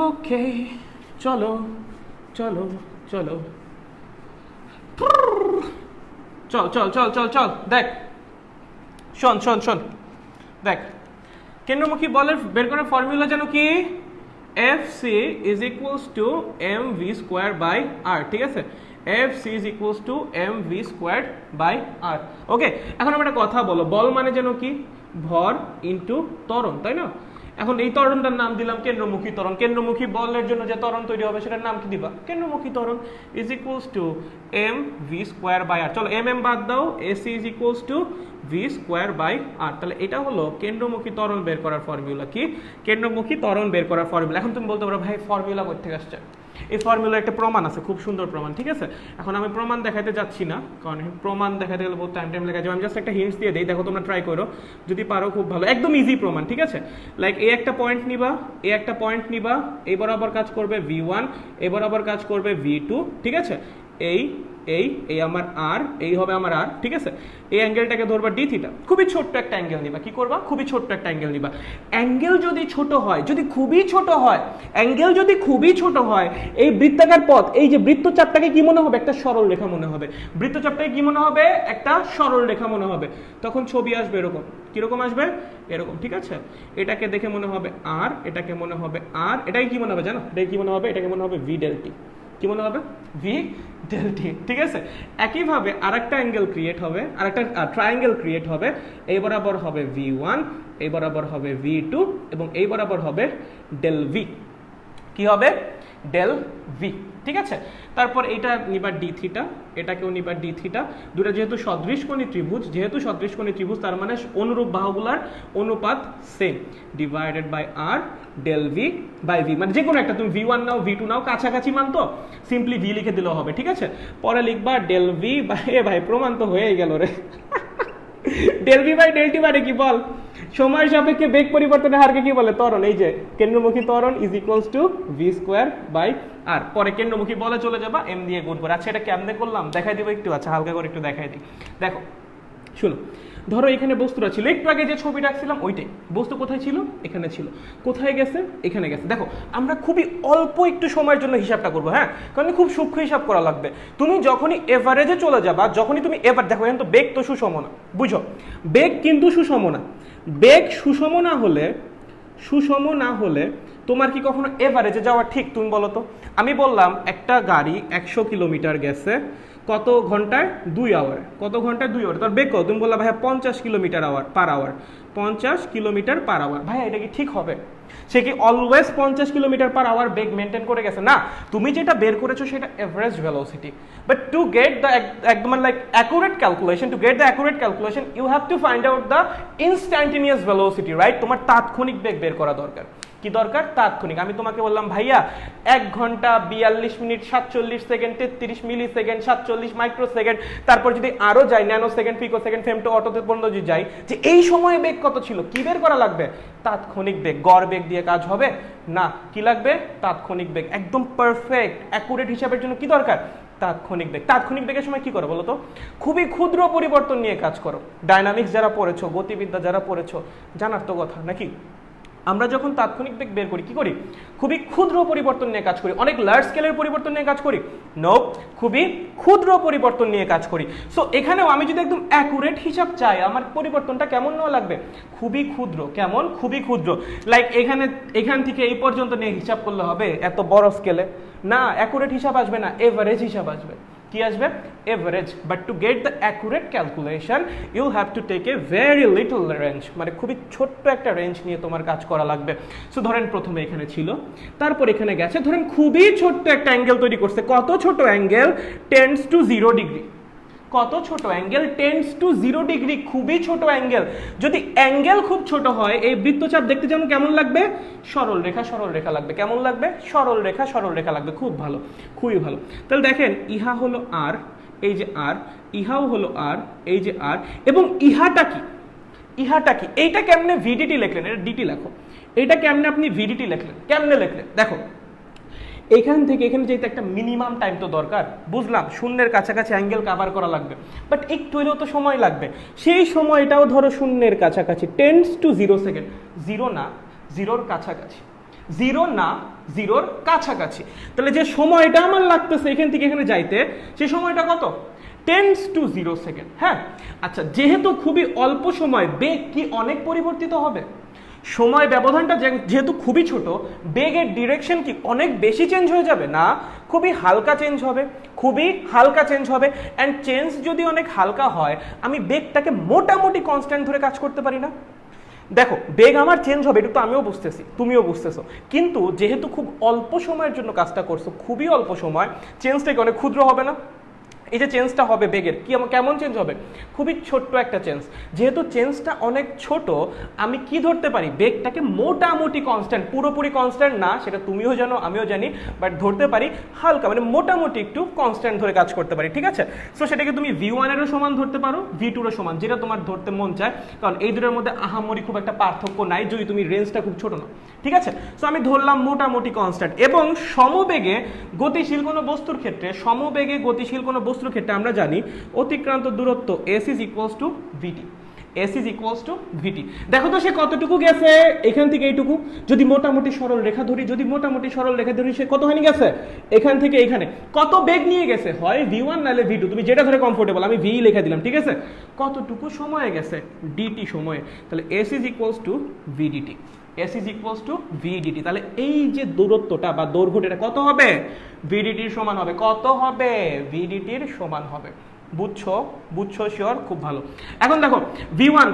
ওকে, চলো চলো চলো, চল চল চল চল চল। দেখ, শোন শোন শোন, দেখ কেন্দ্রমুখী বলের বের করার ফর্মুলা জানো কি? FC is equals to mv square by r। ঠিক আছে, FC is equals to mv squared by r। ওকে, এখন আমরা একটা কথা বলো, বল মানে যেন কি? ভর ইনটু ত্বরণ, তাই না? এখন এই ত্বরণটার নাম দিলাম কেন্দ্রমুখী ত্বরণ। কেন্দ্রমুখী বলের জন্য যে ত্বরণ তৈরি হবে সেটার নাম কি দিবা? কেন্দ্রমুখী ত্বরণ is equals to mv square by r। চলো mm বাদ দাও, AC is equals to v square by r। তাহলে এটা হলো কেন্দ্রমুখী ত্বরণ বের করার ফর্মুলা। কি? কেন্দ্রমুখী ত্বরণ বের করার ফর্মুলা। এখন তুমি বলতে পারো ভাই ফর্মুলা কোথা থেকে আসছে? এই ফর্মুলার একটা প্রমাণ আছে, খুব সুন্দর প্রমাণ। ঠিক আছে, এখন আমি প্রমাণ দেখাতে যাচ্ছি না, কারণ প্রমাণ দেখাতে গেলে বহুত টাইম লেগে যাবে। আমি জাস্ট একটা হিন্টস দিয়ে দিই, দেখো তোমরা ট্রাই করো, যদি পারো খুব ভালো। একদম ইজি প্রমাণ। ঠিক আছে, লাইক এই একটা পয়েন্ট নিবা, এই একটা পয়েন্ট নিবা, এই বরাবর কাজ করবে v1, এই বরাবর কাজ করবে v2। ঠিক আছে, এই এই এই আমার আর, এই হবে আমার আর। ঠিক আছে, এই অ্যাঙ্গেলটাকে ধরবা ডি থিটা। খুবই ছোট্ট একটা অ্যাঙ্গেল নিবা। কি করবা? খুবই ছোট্ট একটা অ্যাঙ্গেল নিবা। অ্যাঙ্গেল যদি ছোট হয়, যদি খুবই ছোট হয়, অ্যাঙ্গেল যদি খুবই ছোট হয়, এই বৃত্তাকার পথ, এই যে বৃত্তচাপটাকে কি মনে হবে? একটা সরল রেখা মনে হবে। বৃত্তচাপটাকে কি মনে হবে? একটা সরল রেখা মনে হবে। তখন ছবি আসবে এরকম। কিরকম আসবে? এরকম। ঠিক আছে, এটাকে দেখে মনে হবে আর, এটাকে মনে হবে আর, এটাকে কি মনে হবে জানো? এটাকে কি মনে হবে? এটাকে মনে হবে ভি ডেল টি। কি মনে হবে? V del t. ঠিক আছে, একইভাবে আরেকটা অ্যাঙ্গেল ক্রিয়েট হবে, আরেকটা ট্রায়াঙ্গেল ক্রিয়েট হবে। এই বরাবর হবে v1, এই বরাবর হবে v2, এবং এই বরাবর হবে ডেল ভি। কি হবে? Del v. ঠিক আছে। তারপর এটা নিবা ডি থিটা, এটাকেও নিবা ডি থিটা। দুটো যেহেতু সদৃশকোণী ত্রিভুজ, তার মানে অনুরূপ বাহুগুলার অনুপাত same, divided by r del v by v, মানে যে কোনো একটা তুমি ভি ওয়ান নাও ভি টু নাও, কাছাকাছি মান তো সিম্পলি ভি লিখে দিলেও হবে। ঠিক আছে, পরে লিখবা ডেল ভি বাই, এ ভাই প্রমাণ তো হয়েই গেল রে। Del v by del t মানে কি বল, সময় সাপেক্ষে বেগ পরিবর্তনের হারকে কি বলে, ত্বরণ। এই যে কেন্দ্রমুখী ত্বরণ is equals to V square by R, পরে কেন্দ্রমুখী বলে চলে যাবা এম দিয়ে গুণ করে। আচ্ছা এটা কেমনে করলাম দেখাই দিব একটু, আচ্ছা হালকা করে একটু দেখাই দিই। দেখো শুনো, ধরো এখানে বস্তুটা ছিল, একটু আগে যে ছবি রাখছিলাম ওইটাই, বস্তু কোথায় ছিল, এখানে ছিল, কোথায় গেছে, এখানে গেছে। দেখো আমরা খুবই অল্প একটু সময়ের জন্য হিসাবটা করবো, হ্যাঁ, কারণ খুব সূক্ষ্ম হিসাব করা লাগবে। তুমি যখনই এভারেজে চলে যাবা, যখনই তুমি এবার দেখো এখন তো বেগ তো সুষম না, বুঝো, বেগ কিন্তু সুষম না। বেগ সুষম না হলে তোমার কি কখনো এভারেজে যাওয়া ঠিক, তুমি বলো তো। আমি বললাম একটা গাড়ি 100 কিলোমিটার গেছে কত ঘন্টায়, 2 আওয়ারে। কত ঘন্টায়, 2 আওয়ার। তার বেগ কত, তুমি বললা ভাইয়া 50 kilometre per hour, 50 kilometre per hour. ভাইয়া এটা কি ঠিক হবে? সে কি অলওয়েজ 50 কিলোমিটার পার আওয়ার বেগ মেনটেন করে গেছে? না, তুমি যেটা বের করেছো সেটা average velocity. But to get the একদম like accurate calculation, you have to find out the instantaneous velocity, right? তোমার তাৎক্ষণিক বেগ বের করা দরকার। কি দরকার? তাৎক্ষণিক। আমি তোমাকে বললাম ভাইয়া 1 ঘন্টা 42 মিনিট 47 সেকেন্ড 33 মিলি সেকেন্ড 47 মাইক্রো সেকেন্ড, তারপর যদি আরো যাই ন্যানো সেকেন্ড পিকো সেকেন্ড ফেমটো অটোতে পর্যন্ত যদি যাই, যে এই সময়ে বেগ কত ছিল, কি বের করা লাগবে? তাৎক্ষণিক বেগ। গড় বেগ দিয়ে কাজ হবে না, কি লাগবে? তাৎক্ষণিক বেগ। একদম পারফেক্ট অ্যাকুরেট হিসাবের জন্য কি দরকার? তাৎক্ষণিক বেগ। তাৎক্ষণিক বেগের সময় কি করো বলো তো? খুবই ক্ষুদ্র পরিবর্তন নিয়ে কাজ করো। ডায়নামিক্স যারা পড়েছো, গতিবিদ্যা যারা পড়েছো, জানার তো কথা নাকি? আমরা যখন তাৎক্ষণিক বেগ বের করি কি করি? খুবই ক্ষুদ্র পরিবর্তন নিয়ে কাজ করি। অনেক লার্জ স্কেলের পরিবর্তন নিয়ে কাজ করি? নো, খুবই ক্ষুদ্র পরিবর্তন নিয়ে কাজ করি। সো এখানেও আমি যদি একদম অ্যাকুরেট হিসাব চাই, আমার পরিবর্তনটা কেমন নেওয়া লাগবে? খুবই ক্ষুদ্র। কেমন? খুবই ক্ষুদ্র। লাইক এখান থেকে এই পর্যন্ত নিয়ে হিসাব করলে হবে এত বড় স্কেলে? না, অ্যাকুরেট হিসাব আসবে না, এভারেজ হিসাব আসবে। কি আসবে? Average. But to get the accurate calculation you have to take a very little range, মানে খুবই ছোট্ট একটা রেঞ্জ নিয়ে তোমার কাজ করা লাগবে। সো ধরেন প্রথমে এখানে ছিল, তারপর এখানে গেছে, ধরেন খুবই ছোট্ট একটা অ্যাঙ্গেল তৈরি করছে। কত ছোট অ্যাঙ্গেল? Tends to 0 degree. কত ছোট অ্যাঙ্গেল? Tends to 0 degree. খুবই ছোট অ্যাঙ্গেল। যদি অ্যাঙ্গেল খুব ছোট হয়, এই বৃত্তচাপ দেখতে যেমন কেমন লাগবে? সরল রেখা লাগবে। কেমন লাগবে? সরল রেখা লাগবে। খুব ভালো, খুবই ভালো। তাহলে দেখেন ইহা হলো আর, এই যে আর, ইহাও হলো আর, এই যে আর, এবং ইহাটা কি? এইটা কেমনে ভিডিটি লিখলেন? এটা ডিটি লেখো। এইটা কেমনে আপনি ভিডিটি লিখলেন? কেমনে লিখলেন? দেখো এখান থেকে এখানে যেতে একটা মিনিমাম টাইম তো দরকার, বুঝলাম শূন্যের কাছাকাছি অ্যাঙ্গেল কভার করা লাগবে, বাট একটু হলেও তো সময় লাগবে। সেই সময়টাও ধরো শূন্যের কাছাকাছি, টেন্ডস টু 0 সেকেন্ড। 0 না, 0-র কাছাকাছি। 0 না, 0-র কাছাকাছি। তাহলে যে সময়টা আমার লাগতেছে এখান থেকে এখানে যাইতে, সেই সময়টা কত? Tends to 0 second. হ্যাঁ, আচ্ছা, যেহেতু খুবই অল্প সময়, বেগ কি অনেক পরিবর্তিত হবে? সময় ব্যবধানটা যেহেতু খুবই ছোট, বেগের ডিরেকশন কি অনেক বেশি চেঞ্জ হয়ে যাবে? না, খুবই হালকা চেঞ্জ হবে, অ্যান্ড চেঞ্জ যদি অনেক হালকা হয়, আমি বেগটাকে মোটামুটি কনস্ট্যান্ট ধরে কাজ করতে পারি না? দেখো বেগ আমার চেঞ্জ হবে, এটা তো আমিও বুঝতেছি, তুমিও বুঝতেছো, কিন্তু যেহেতু খুব অল্প সময়ের জন্য কাজটা করছো, খুবই অল্প সময়, চেঞ্জটা কি অনেক ক্ষুদ্র হবে না? এই যে চেঞ্জটা হবে বেগের, কেমন চেঞ্জ হবে? খুবই ছোট্ট একটা চেঞ্জ। যেহেতু চেঞ্জটা অনেক ছোট, আমি কি ধরতে পারি? বেগটাকে মোটামুটি কনস্ট্যান্ট, পুরোপুরি কনস্ট্যান্ট না, সেটা তুমিও জানো আমিও জানি, বাট ধরতে পারি হালকা, মানে মোটামুটি একটু কনস্ট্যান্ট ধরে কাজ করতে পারি। ঠিক আছে, সো সেটাকে তুমি v1-এরও সমান ধরতে পারো, v2-রও সমান, যেটা তোমার ধরতে মন চায়, কারণ এই দুটোর মধ্যে আহামরি খুব একটা পার্থক্য নাই যদি তুমি রেঞ্জটা খুব ছোট না। ঠিক আছে, সো আমি ধরলাম মোটামুটি কনস্ট্যান্ট। এবং সমবেগে গতিশীল কোনো বস্তুর ক্ষেত্রে, আমরা জানি অতিক্রান্ত দূরত্ব s is equals to vt। দেখো তো সে কতটুকু গেছে এখান থেকে এইটুকু। যদি মোটামুটি সরল রেখা ধরি, সে কতখানি গেছে এখান থেকে এখানে? কত বেগ নিয়ে গেছে? হয় v1 নাহলে v2, তুমি যেটা ধরে কমফোর্টেবল, আমি v লিখে দিলাম। ঠিক আছে, কতটুকু সময়ে গেছে? dt সময়ে। তাহলে s is equals to vdt। তাহলে এই যে দূরত্বটা বা দৈর্ঘ্যটা কত হবে? vdt-র সমান হবে। কত হবে? vdt-র সমান হবে। বুঝছো শিওর? খুব ভালো। এখন দেখো v1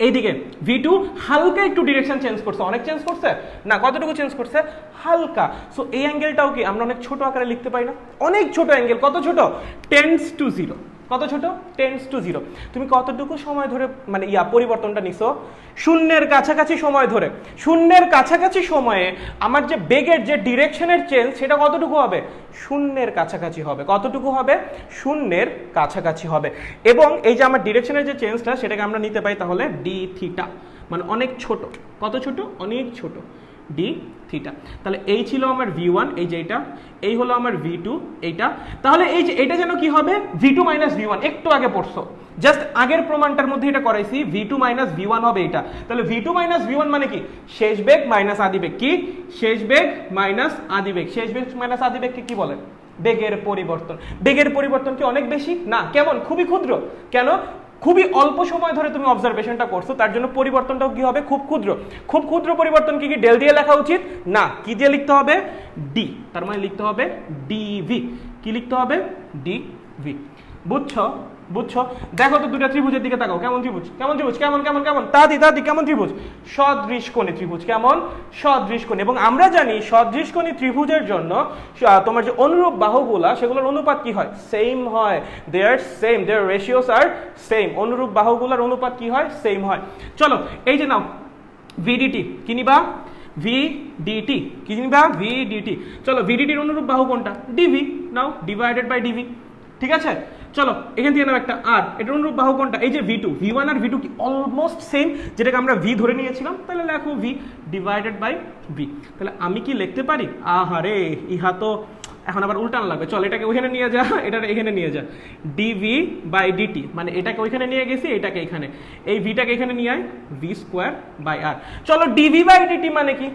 এইদিকে V2 হালকা একটু ডিরেকশন চেঞ্জ করছে, অনেক চেঞ্জ করছে না, কতটুকু চেঞ্জ করছে, হালকা। সো এই অ্যাঙ্গেলটাও কি আমরা অনেক ছোট আকারে লিখতে পারি না, অনেক ছোট অ্যাঙ্গেল, কত ছোট, টেন্ডস টু জিরো, কত ছোট, টেন্ডস টু জিরো। তুমি কতটুকু সময় ধরে মানে পরিবর্তনটা নিছো, শূন্যের কাছাকাছি সময় ধরে, শূন্যের কাছাকাছি সময়ে আমার যে বেগের যে ডিরেকশনের চেঞ্জ সেটা কতটুকু হবে, শূন্যের কাছাকাছি হবে, কতটুকু হবে, শূন্যের কাছাকাছি হবে। এবং এই যে আমার ডিরেকশনের যে চেঞ্জটা সেটাকে আমরা নিতে পাই তাহলে ডি থিটা, মানে অনেক ছোট, কত ছোট, অনেক ছোট, ডি থিটা। তাহলে এই ছিল আমার V1, এই যে এটা, এই হলো আমার V2 এইটা। তাহলে এই যে এটা যেন কি হবে, V2 মাইনাস V1, একটু আগে পড়ছো, জাস্ট আগের প্রমাণটার মধ্যে এটা করাইছি, V2 মাইনাস V1 হবে এটা। তাহলে V2 মাইনাস V1 মানে কি, শেষ বেগ মাইনাস আদি বেগ, কি শেষ বেগ মাইনাস আদি বেগ, শেষ বেগ মাইনাস আদি বেগকে কি বলে, বেগের পরিবর্তন। বেগের পরিবর্তন কি অনেক বেশি না, কেমন, খুবই ক্ষুদ্র, কেন, খুবই অল্প সময় ধরে তুমি অবজারভেশনটা করছো, তার জন্য পরিবর্তনটাও কি হবে, খুব ক্ষুদ্র। খুব ক্ষুদ্র পরিবর্তন কি কি ডেল দিয়ে লেখা উচিত না, কি দিয়ে লিখতে হবে, ডি, তার মানে লিখতে হবে ডিভি, কি লিখতে হবে, ডিভি। বুঝছো, বুঝছো, দেখো তো দুটা ত্রিভুজের দিকে তাকাও, কেমন ত্রিভুজ, কেমন ত্রিভুজ, কেমন কেমন কেমন, তাদি তাদি কেমন ত্রিভুজ, সদৃশকোণী ত্রিভুজ, কেমন, সদৃশকোণী। এবং আমরা জানি সদৃশকোণী ত্রিভুজের জন্য তোমার যে অনুরূপ বাহুগুলা সেগুলোর অনুপাত কি হয়, সেম হয়, দে আর সেম, দেয়ার রেশিওস আর সেম, অনুরূপ বাহুগুলোর অনুপাত কি হয়, সেম হয়। চলো এই যে নাও ভিডিটি, কি নিবা, ভিডিটি, কি নিবা, ভিডিটি। চলো ভিডিটির অনুরূপ বাহু কোনটা, ডিভি, নাও ডিভাইডেড বাই ডিভি, ঠিক আছে। চলো এখান থেকে নাও একটা আর, এটার অনুরূপ বাহু কোনটা, এই যে V2, V1 আর V2 কি অলমোস্ট সেম, যেটাকে আমরা V ধরে নিয়েছিলাম, তাহলে লেখো V ডিভাইডেড বাই V। তাহলে আমি কি লিখতে পারি, আহারে ইহা তো এখন আবার উল্টানো লাগবে, চল এটাকে ওইখানে নিয়ে যা, এটা এখানে নিয়ে যা, ডিভি বাই ডিটি, মানে এটাকে ওইখানে নিয়ে গেছি, এটাকে এখানে, এই ভিটাকে এখানে নিয়ে আয়, ভি স্কোয়ার বাই আর। চলো ডিভি বাই ডিটি মানে কি,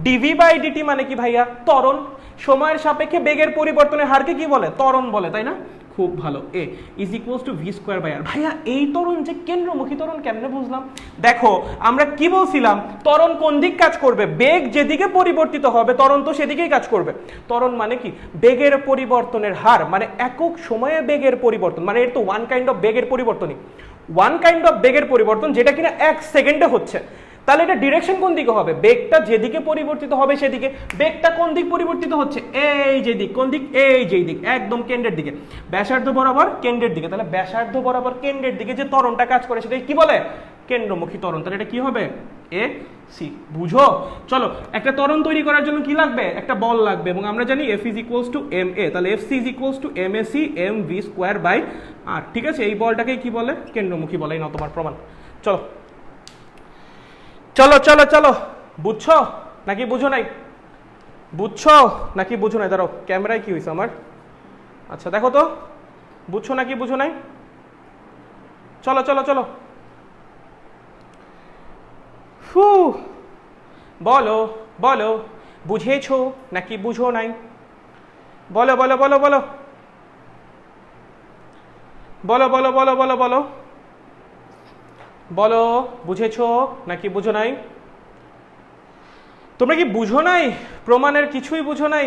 ডিভি বাই ডিটি মানে কি ভাইয়া, ত্বরণ, সময়ের সাপেক্ষে বেগের পরিবর্তনের হারকে কি বলে, ত্বরণ বলে, তাই না, খুব ভালো। A is equals to V square by R. ভাইয়া এই ত্বরণ যে কেন্দ্রমুখী ত্বরণ কেমনে বুঝলাম, দেখো আমরা কি বলছিলাম, ত্বরণ কোন দিক কাজ করবে, বেগ যেদিকে পরিবর্তিত হবে ত্বরণ তো সেদিকেই কাজ করবে। ত্বরণ মানে কি, বেগের পরিবর্তনের হার, মানে একক সময়ে বেগের পরিবর্তন, মানে এর তো ওয়ান কাইন্ড অফ বেগের পরিবর্তনই, ওয়ান কাইন্ড অফ বেগের পরিবর্তন যেটা কিনা এক সেকেন্ডে হচ্ছে। তাহলে এটা ডিরেকশন কোন দিকে হবে, বেগটা যেদিকে পরিবর্তিত হবে সেদিকে। বেগটা কোন দিক পরিবর্তিত হচ্ছে, এই যে দিক, কোন দিক, এই যে দিক, একদম কেন্দ্রের দিকে, ব্যাসার্ধ বরাবর কেন্দ্রের দিকে। তাহলে ব্যাসার্ধ বরাবর কেন্দ্রের দিকে যে ত্বরণটা কাজ করে সেটাকে কি বলে, কেন্দ্রমুখী ত্বরণ। তাহলে এটা কি হবে, এ সি, বুঝো। চলো একটা ত্বরণ তৈরি করার জন্য কি লাগবে, একটা বল লাগবে, এবং আমরা জানি F is equals to M A, তাহলে F C is equals to M A C M V square by R, ঠিক আছে। এই বলটাকেই কি বলে, কেন্দ্রমুখী বলে, এই নাও তোমার প্রমাণ। চলো চলো চলো চলো, বুঝছো নাকি বুঝো নাই, বুঝছো নাকি বুঝো নাই, দাঁড়াও ক্যামেরায় কি হয়েছে আমার, আচ্ছা দেখো তো বুঝছো নাকি বুঝো নাই, চলো চলো চলো, ফু, বলো বলো, বুঝেছো নাকি বুঝো নাই, বলো বলো বলো বলো বলো বলো বলো বলো বলো বলো, বুঝেছো নাকি বুঝো নাই, তোমরা কি বুঝো নাই, প্রমাণের কিছুই বুঝো নাই,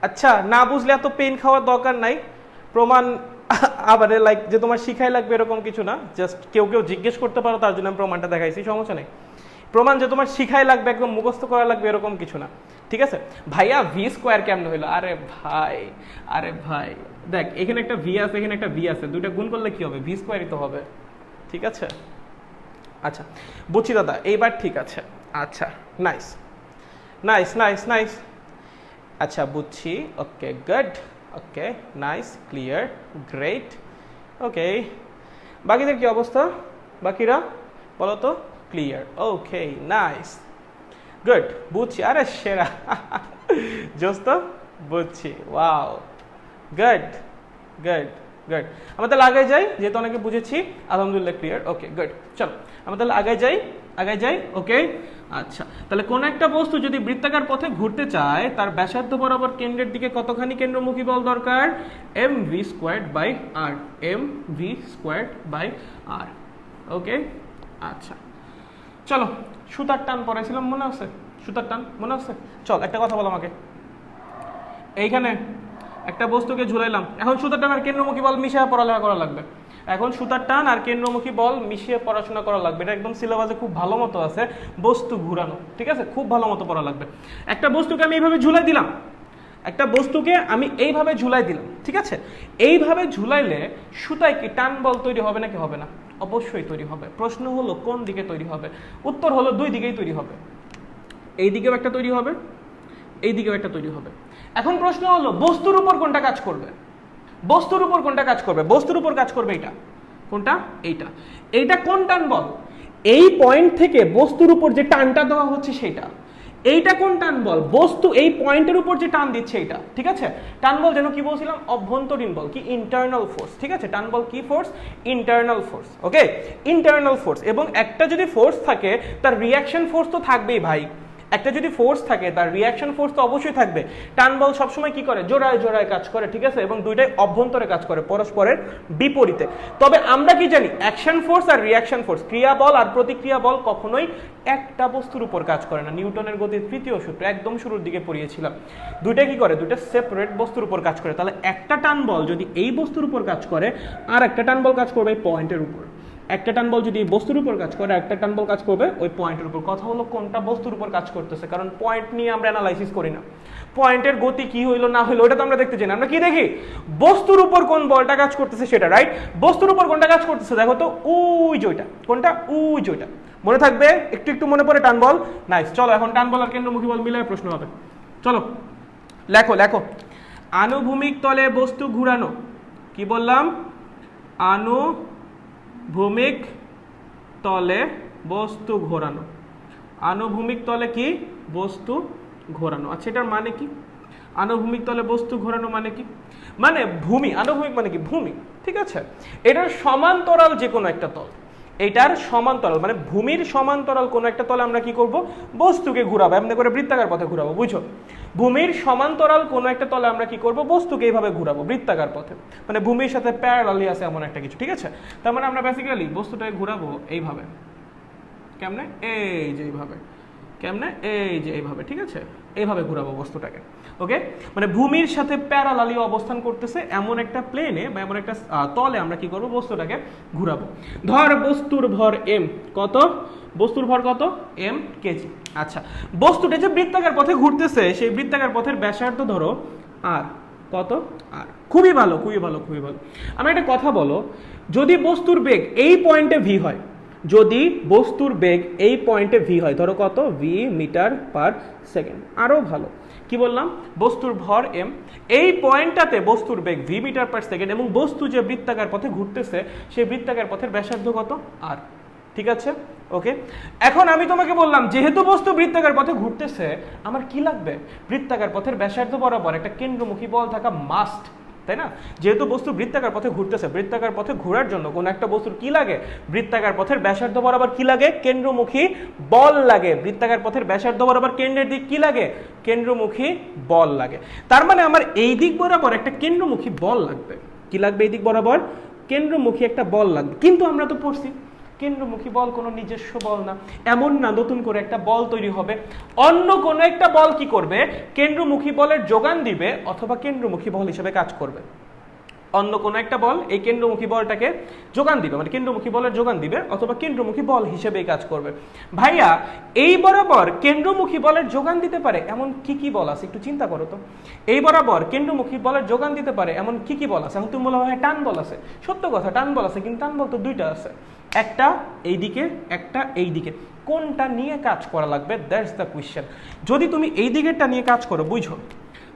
আচ্ছা না বুঝলে এত পেন খাওয়ার দরকার নাই, প্রমাণ আবার লাইক যে তোমার শিখাই লাগবে এরকম কিছু না, জাস্ট কেউ কেউ জিজ্ঞেস করতে পারো তার জন্য আমি প্রমাণটা দেখাইছি, সমস্যা নেই। প্রমাণ যে তোমার শিখাই লাগবে, একদম মুখস্থ করা লাগবে এরকম কিছু না, ঠিক আছে। ভাইয়া ভি স্কোয়ার কেমন হইলো, আরে ভাই, আরে ভাই দেখ এখানে একটা ভি আছে, এখানে একটা ভি আছে, দুইটা গুণ করলে কি হবে, ভি স্কোয়ারই তো হবে, ঠিক আছে। আচ্ছা বুঝছি দাদা, এইবার ঠিক আছে, আচ্ছা নাইস নাইস নাইস নাইস, আচ্ছা বুঝছি, okay good, okay nice, clear, great, okay. বাকিদের কি অবস্থা, বাকিরা বলো তো, ক্লিয়ার, ওকে নাইস, গুড, বুঝছি, আরে সেরা, জোস তো, বুঝছি, ওয়াও, গুড গুড গুড। আমরা তাহলে আগে যাই, যেহেতু অনেকে বুঝেছি, আলহামদুলিল্লাহ ক্লিয়ার, ওকে গুড। চলো আমরা তাহলে আগে যাই, আগে যাই, ওকে। আচ্ছা তাহলে কোন একটা বস্তু যদি বৃত্তাকার পথে ঘুরতে চায় তার ব্যাসার্ধ বরাবর কেন্দ্রের দিকে কতখানি কেন্দ্রমুখী বল দরকার, M V squared by R, M V squared by R, okay. আচ্ছা চলো সুতার টান পড়াইছিলাম মনে আছে, সুতার টান মনে আছে, চল একটা কথা বলো আমাকে, এইখানে একটা বস্তুকে ঝুলাইলাম, এখন সুতার টানার কেন্দ্রমুখী বল মিশিয়ে পড়ালেখা করা লাগবে। এখন সুতার টান আর কেন্দ্রমুখী বল মিশিয়ে পড়াশোনা করা লাগবে, এটা একদম সিলেবাসে খুব ভালো মতো আছে, বস্তু ঘুরানো, ঠিক আছে, খুব ভালো মতো পড়া লাগবে। একটা বস্তুকে আমি এইভাবে ঝুলাই দিলাম, একটা বস্তুকে আমি এইভাবে ঝুলাই দিলাম, ঠিক আছে, এইভাবে ঝুলাইলে সুতায় কি টান বল তৈরি হবে নাকি হবে না? অবশ্যই তৈরি হবে। প্রশ্ন হলো কোন দিকে তৈরি হবে? উত্তর হলো দুই দিকেই তৈরি হবে, এই দিকেও একটা তৈরি হবে, এই দিকেও একটা তৈরি হবে। এখন প্রশ্ন হলো বস্তুর উপর কোনটা কাজ করবে? বস্তুর উপর কোনটা কাজ করবে? বস্তুর উপর কাজ করবে এটা, কোনটা? এইটা। এইটা কোন টান বল? এই পয়েন্ট থেকে বস্তুর উপর যে টানটা দেওয়া হচ্ছে সেটা। এইটা কোন টান বল? বস্তু এই পয়েন্টের উপর যে টান দিচ্ছে এটা, ঠিক আছে। টান বল যেন কি বলছিলাম? অভ্যন্তরীণ বল, কি ইন্টারনাল ফোর্স, ঠিক আছে। টান বল কি ফোর্স? ইন্টারনাল ফোর্স, ওকে, ইন্টারনাল ফোর্স। এবং একটা যদি ফোর্স থাকে তার রিঅ্যাকশন ফোর্স তো থাকবেই ভাই, একটা যদি ফোর্স থাকে তার রিঅ্যাকশন ফোর্স তো অবশ্যই থাকবে। টান বল সবসময় কি করে? জোড়ায় জোড়ায় কাজ করে, ঠিক আছে, এবং দুইটাই অভ্যন্তরে কাজ করে, পরস্পরের বিপরীতে। তবে আমরা কি জানি? অ্যাকশন ফোর্স আর রিঅ্যাকশন ফোর্স, ক্রিয়া বল আর প্রতিক্রিয়া বল কখনোই একটা বস্তুর উপর কাজ করে না। নিউটনের গতির তৃতীয় সূত্র একদম শুরুর দিকে পড়িয়েছিলাম। দুইটা কি করে? দুইটা সেপারেট বস্তুর উপর কাজ করে। তাহলে একটা টান বল যদি এই বস্তুর উপর কাজ করে আর একটা টান বল কাজ করবে এই পয়েন্টের উপর। একটা টান বল যদি বস্তুর উপর কাজ করে, একটা টান বল কাজ করবে ওই পয়েন্টের উপর। কথা হলো কোনটা বস্তুর উপর কাজ করতেছে, কারণ পয়েন্ট নিয়ে আমরা অ্যানালাইসিস করি না। পয়েন্টের গতি কি হইলো না হইলো ওটা তো আমরা দেখতে চাই না, আমরা কি দেখি? বস্তুর উপর কোন বলটা কাজ করতেছে সেটা, রাইট? বস্তুর উপর কোনটা কাজ করতেছে দেখো তো, ওই যে ওইটা। কোনটা? ওই যে ওইটা। মনে থাকবে? একটু একটু মনে পড়ে টান বল। নাইস, চলো এখন টান বল আর কেন্দ্রমুখী বল মিলায় প্রশ্ন হবে। চলো লেখো লেখো। আনুভূমিক তলে বস্তু ঘুরানো, কি বললাম? আনুভূমিক তলে বস্তু ঘোরানো। আনুভূমিক তলে কি? বস্তু ঘোরানো। আচ্ছা এটার মানে কি? আনুভূমিক তলে বস্তু ঘোরানো মানে কি? মানে ভূমি, আনুভূমিক মানে কি? ভূমি, ঠিক আছে। এটার সমান্তরাল যে কোনো একটা তল, এটার সমান্তরাল মানে ভূমির সমান্তরাল কোনো একটা তলে আমরা কি করব? বস্তুকে ঘুরাবো, এমনি করে বৃত্তাকার পথে ঘুরাবো, বুঝছো? ভূমির সমান্তরাল কোনো একটা তলে আমরা কি করব? বস্তুকে এইভাবে ঘুরাবো বৃত্তাকার পথে, মানে ভূমির সাথে প্যারালালি আছে এমন একটা কিছু, ঠিক আছে। তার মানে আমরা বেসিক্যালি বস্তুটাকে ঘুরাবো এইভাবে। কেমনে? এই যে এইভাবে। কেমনে? এই যে এইভাবে, ঠিক আছে, এইভাবে ঘুরাবো বস্তুটাকে, ওকে। মানে ভূমির সাথে প্যারালালি অবস্থান করতেছে এমন একটা প্লেনে বা এমন একটা তলে আমরা কি করব? বস্তুটাকে ঘুরাবো। ধর বস্তুর ভর m, কত? বস্তুর ভর কত? m KG. আচ্ছা বস্তুটা যে বৃত্তাকার পথে ঘুরতেছে সেই বৃত্তাকার পথের ব্যাসার্ধ ধরো r, কত? r। খুবই ভালো, খুবই ভালো, খুবই ভালো। আমি একটা কথা বলো, যদি বস্তুর বেগ এই পয়েন্টে v হয়, যদি বস্তুর বেগ এই পয়েন্টে v হয়, ধরো কত? v metre per second. আরো ভালো, কি বললাম? বস্তুর ভর m, এই পয়েন্টটাতে বস্তুর বেগ v মিটার পার সেকেন্ড, এবং বস্তু যে বৃত্তাকার পথে ঘুরতেছে সেই বৃত্তাকার পথের ব্যাসার্ধ কত? r, ঠিক আছে, ওকে। এখন আমি তোমাকে বললাম যেহেতু বস্তু বৃত্তাকার পথে ঘুরতেছে আমার কি লাগবে? বৃত্তাকার পথের ব্যাসার্ধ বরাবর একটা কেন্দ্রমুখী বল থাকা মাস্ট, তাই না? যেহেতু বস্তু বৃত্তাকার পথে ঘুরতেছে, বৃত্তাকার পথে ঘোরার জন্য কোন একটা বস্তুর কি লাগে? বৃত্তাকার পথের ব্যাসার্ধ বরাবর কি লাগে? কেন্দ্রমুখী বল লাগে। বৃত্তাকার পথের ব্যাসার্ধ বরাবর কেন্দ্রের দিক কি লাগে? কেন্দ্রমুখী বল লাগে। তার মানে আমার এই দিক বরাবর একটা কেন্দ্রমুখী বল লাগবে। কি লাগবে? এই দিক বরাবর কেন্দ্রমুখী একটা বল লাগবে। কিন্তু আমরা তো পড়ছি কেন্দ্রমুখী বল কোনো নিজস্ব বল না, এমন না নতুন করে একটা বল তৈরি হবে, অন্য কোনো একটা বল কি করবে? কেন্দ্রমুখী বলের যোগান দিবে অথবা কেন্দ্রমুখী বল হিসেবে কাজ করবে। অন্য কোনো একটা বল এই কেন্দ্রমুখী বলটাকে যোগান দিবে, মানে কেন্দ্রমুখী বলের যোগান দিবে অথবা কেন্দ্রমুখী বল হিসেবেই কাজ করবে। ভাইয়া এই বরাবর কেন্দ্রমুখী বলের যোগান দিতে পারে এমন কি কি বল আছে? একটু চিন্তা করো তো। এই বরাবর কেন্দ্রমুখী বলের যোগান দিতে পারে এমন কি কি বল আছে? এখন তুমি বলো হয় টান বল আছে, সত্য কথা টান বল আছে, কিন্তু টান বল তো দুইটা আছে, একটা এইদিকে একটা এইদিকে। কোনটা নিয়ে কাজ করা লাগবে? That's the question. যদি তুমি এই দিকেরটা নিয়ে কাজ করো, বুঝো,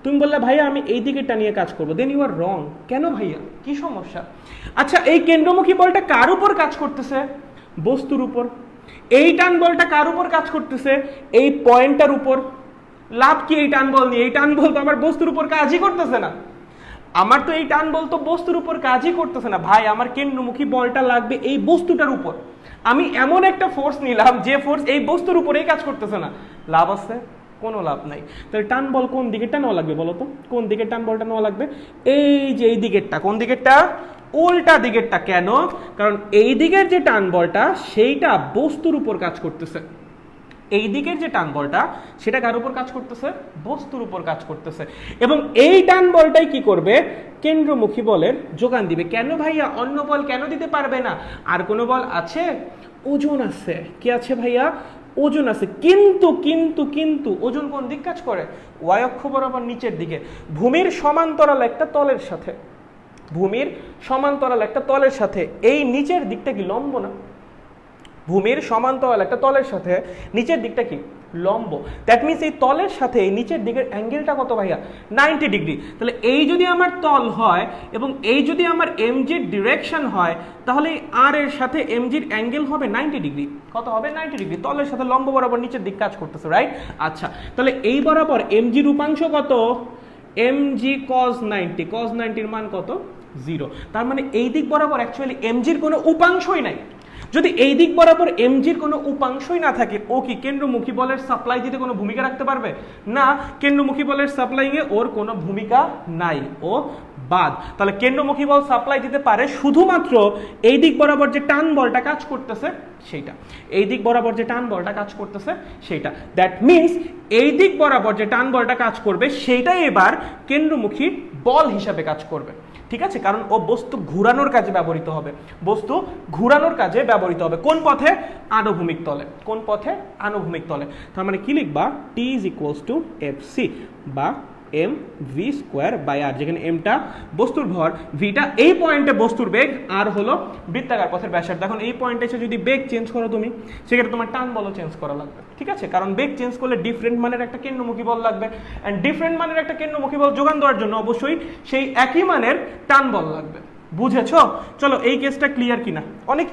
তুমি বললে ভাইয়া আমি এই দিকেরটা নিয়ে কাজ করবো, দেন ইউ আর রং। কেন ভাইয়া, কি সমস্যা? আচ্ছা এই কেন্দ্রমুখী বলটা কার উপর কাজ করতেছে? বস্তুর উপর। এই টান বলটা কার উপর কাজ করতেছে? এই পয়েন্টটার উপর। লাভ কি এই টান বল নিয়ে? এই টান বল তো আমার বস্তুর উপর কাজই করতেছে না। আমার তো এই টান বল তো বস্তুর উপর কাজই করতেছে না ভাই, আমার কেন্দ্রমুখী বলটা লাগবে এই বস্তুটার উপর। আমি এমন একটা ফোর্স নিলাম যে ফোর্স এই বস্তুর উপরেই কাজ করতেছে না। লাভ আছে? কোনো লাভ নাই। তাহলে টান বল কোন দিকেরটা নেওয়া লাগবে বলো তো? কোন দিকের টান বলটা নেওয়া লাগবে? এই যে এই দিকেরটা। কোন দিকেরটা? উল্টা দিকেরটা। কেন? কারণ এই দিকের যে টান বলটা সেইটা বস্তুর উপর কাজ করতেছে। এই দিকের যে টান বলটা সেটা কার উপর কাজ করতেছে? বস্তুর উপর কাজ করতেছে, এবং এই টান বলটাই কি করবে? কেন্দ্রমুখী বলের যোগান দিবে। কেন ভাইয়া? অন্য বল কেন দিতে পারবে না? আর কোনো বল আছে? ওজন আছে। কি আছে ভাইয়া? ওজন আছে। কিন্তু কিন্তু কিন্তু ওজন কোন দিক কাজ করে? ওয়াই অক্ষ বরাবর নিচের দিকে, ভূমির সমান্তরাল একটা তলের সাথে। ভূমির সমান্তরাল একটা তলের সাথে এই নিচের দিকটা কি লম্ব না? ভূমির সমান্তরাল একটা তলের সাথে নিচের দিকটা কি লম্ব। দ্যাট মিনস এই তলের সাথে এই নিচের দিকের অ্যাঙ্গেলটা কত ভাইয়া? 90 ডিগ্রি। তাহলে এই যদি আমার তল হয় এবং এই যদি আমার এমজির ডিরেকশন হয়, তাহলে আর এর সাথে এমজির অ্যাঙ্গেল হবে 90 ডিগ্রি। কত হবে? 90 ডিগ্রি। তলের সাথে লম্ব বরাবর নিচের দিক কাজ করতেছে, রাইট? আচ্ছা, তাহলে এই বরাবর এমজির উপাংশ কত? MG cos 90। cos 90 এর মান কত? 0। তার মানে এই দিক বরাবর অ্যাকচুয়ালি এমজির কোনো উপাংশই নাই। যদি এই দিক বরাবর এমজির কোনো উপাংশই না থাকে, ও কি কেন্দ্রমুখী বলের সাপ্লাই দিতে কোনো ভূমিকা রাখতে পারবে না? কেন্দ্রমুখী বলের সাপ্লাইয়ে ওর কোনো ভূমিকা নাই, ও বাদ। তাহলে কেন্দ্রমুখী বল সাপ্লাই দিতে পারে শুধুমাত্র এই দিক বরাবর যে টান বলটা কাজ করতেছে সেইটা। এই দিক বরাবর যে টান বলটা কাজ করতেছে সেইটা। দ্যাট মিনস এই দিক বরাবর যে টান বলটা কাজ করবে সেইটাই এবার কেন্দ্রমুখী বল হিসাবে কাজ করবে। ঠিক আছে, কারণ ও বস্তু ঘুরানোর কাজে ব্যবহৃত হবে। বস্তু ঘুরানোর কাজে ব্যবহৃত হবে কোন পথে? আনুভূমিক তলে। কোন পথে? আনুভূমিক তলে। তার মানে কি লিখবা? T is equals to F C বা M V square by R, যেখানে এমটা বস্তুর ভর, ভিটা এই পয়েন্টে বস্তুর বেগ, আর হলো বৃত্তাকার পথের ব্যাসার্ধ। এখন এই পয়েন্টে এসে যদি বেগ চেঞ্জ করো তুমি, সেক্ষেত্রে তোমার টান বলও চেঞ্জ করা লাগবে। ঠিক আছে, কারণ বেগ চেঞ্জ করলে ডিফারেন্ট মানের একটা কেন্দ্রমুখী বল লাগবে, অ্যান্ড ডিফারেন্ট মানের একটা কেন্দ্রমুখী বল যোগান দেওয়ার জন্য অবশ্যই সেই একই মানের টান বল লাগবে। বুঝেছো? চলো, এই কেসটা ক্লিয়ার কিনা? অনেক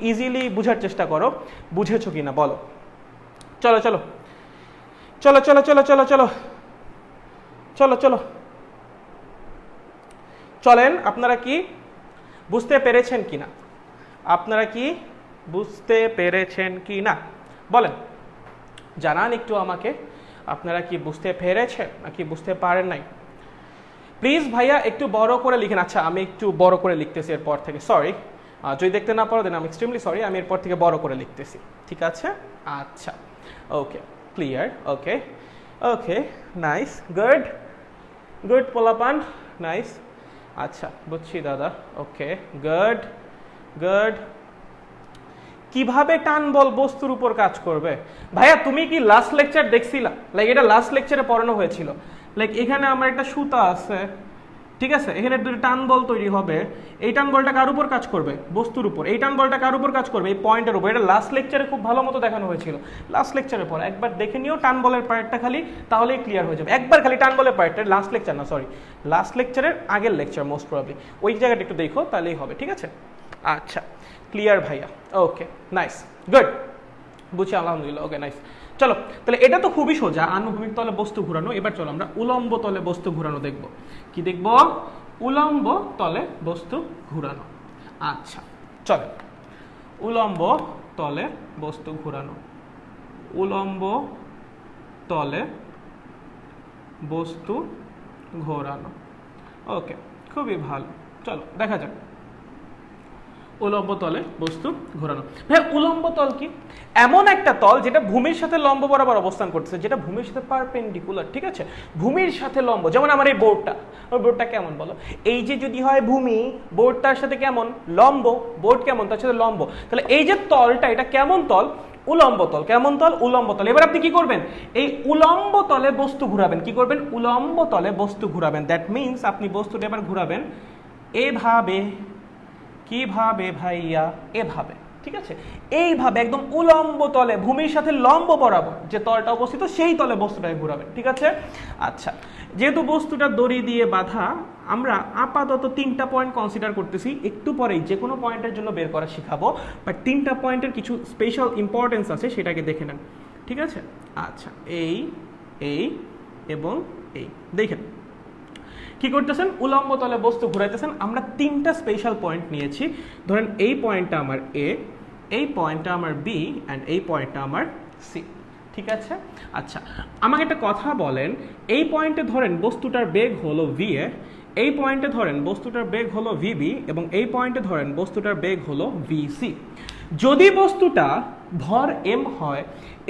ইজিলি বুঝার চেষ্টা করো। বুঝেছো কিনা বলো? চলো চলো চলো চলো চলো চলো চলো চলো চলো চলেন। আপনারা কি বুঝতে পেরেছেন কিনা? আপনারা কি বুঝতে পেরেছেন কিনা বলেন, জানান একটু আমাকে। আপনারা কি বুঝতে পেরেছেন নাকি বুঝতে পারেন নাই? প্লিজ ভাইয়া একটু বড় করে লিখেন। আচ্ছা, আমি একটু বড় করে লিখতেছি এরপর থেকে। সরি, যদি দেখতে না পারো দেন আমি এক্সট্রিমলি সরি। আমি এরপর থেকে বড় করে লিখতেছি। ঠিক আছে? আচ্ছা, ওকে, ক্লিয়ার। ওকে ওকে, নাইস, গুড গুড পোলাপান, নাইস। আচ্ছা, বুঝছি দাদা। ওকে, গুড গুড। কিভাবে টান বল বস্তুর উপর কাজ করবে? ভাইয়া তুমি কি লাস্ট লেকচার দেখছিলা? লাইক এটা লাস্ট লেকচারে পড়ানো হয়েছিল। লাইক এখানে আমার একটা সুতা আছে, ঠিক আছে, এখানে দুটো টান বল তৈরি হবে। এই টান বলটা কার উপর কাজ করবে? বস্তুর উপর। এই টান বলটা কার উপর কাজ করবে? এই পয়েন্টের উপর। এটা লাস্ট লেকচারে খুব ভালো মতো দেখানো হয়েছিল। লাস্ট লেকচারের পর একবার দেখে নিও টান বলের পার্টটা, খালি তাহলেই ক্লিয়ার হয়ে যাবে। একবার খালি টান বলের পার্টটা, লাস্ট লেকচার না, সরি, লাস্ট লেকচারের আগের লেকচার মোস্ট প্রবাবলি, ওই জায়গাটা একটু দেখো তাহলেই হবে। ঠিক আছে? আচ্ছা, ক্লিয়ার ভাইয়া। ওকে, নাইস, গুড, বুঝছি, আলহামদুলিল্লাহ। ওকে, নাইস। চলো, তাহলে এটা তো খুবই সোজা, আনুভূমিক তলে বস্তু ঘুরানো। এবার চলো আমরা উলম্ব তলে বস্তু ঘুরানো দেখব। কি দেখব? উলম্ব তলে বস্তু ঘুরানো। আচ্ছা, চলো, উলম্ব তলে বস্তু ঘুরানো। উলম্ব তলে বস্তু ঘোরানো। ওকে, খুবই ভালো। চলো দেখা যাক উলম্ব তলে বস্তু ঘোরানো। ভাই, উলম্ব তল কি? এমন একটা তল যেটা ভূমির সাথে লম্ব বরাবর অবস্থান করতেছে, যেটা ভূমির সাথে পারপেন্ডিকুলার। ঠিক আছে, ভূমির সাথে লম্ব। যেমন আমার এই বোর্ডটা, ওই বোর্ডটা কেমন বলো? এই যে যদি হয় ভূমি, বোর্ড তার সাথে কেমন? লম্ব। বোর্ড কেমন? তার সাথে লম্ব। তাহলে এই যে তলটা, এটা কেমন তল? উলম্ব তল। কেমন তল? উলম্ব তল। এবার আপনি কি করবেন? এই উলম্ব তলে বস্তু ঘুরাবেন। কি করবেন? উলম্ব তলে বস্তু ঘুরাবেন। দ্যাট মিনস আপনি বস্তুটা এবার ঘুরাবেন এভাবে। কিভাবে ভাইয়া? এভাবে। ঠিক আছে, এইভাবে একদম উলম্ব তলে, ভূমির সাথে লম্ব বরাবর যে তলটা অবস্থিত সেই তলে বস্তুটাকে ঘুরাবেন। ঠিক আছে? আচ্ছা, যেহেতু বস্তুটা দড়ি দিয়ে বাঁধা, আমরা আপাতত 3টা পয়েন্ট কনসিডার করতেছি। একটু পরেই যে কোনো পয়েন্টের জন্য বের করা শিখাবো, বাট 3টা পয়েন্টের কিছু স্পেশাল ইম্পর্টেন্স আছে, সেটাকে দেখে নেন। ঠিক আছে? আচ্ছা, এই এই এবং এই দেখেন কি করতেছেন? উলম্ব তলে বস্তু ঘুরাইতেছেন। আমরা 3টা স্পেশাল পয়েন্ট নিয়েছি। ধরেন এই পয়েন্টটা আমার এ, এই পয়েন্টটা আমার বি, অ্যান্ড এই পয়েন্টটা আমার সি। ঠিক আছে? আচ্ছা, আমাকে একটা কথা বলেন, এই পয়েন্টে ধরেন বস্তুটার বেগ হলো ভি এ, এই পয়েন্টে ধরেন বস্তুটার বেগ হলো ভিবি, এবং এই পয়েন্টে ধরেন বস্তুটার বেগ হলো ভিসি। যদি বস্তুটা ভর m হয়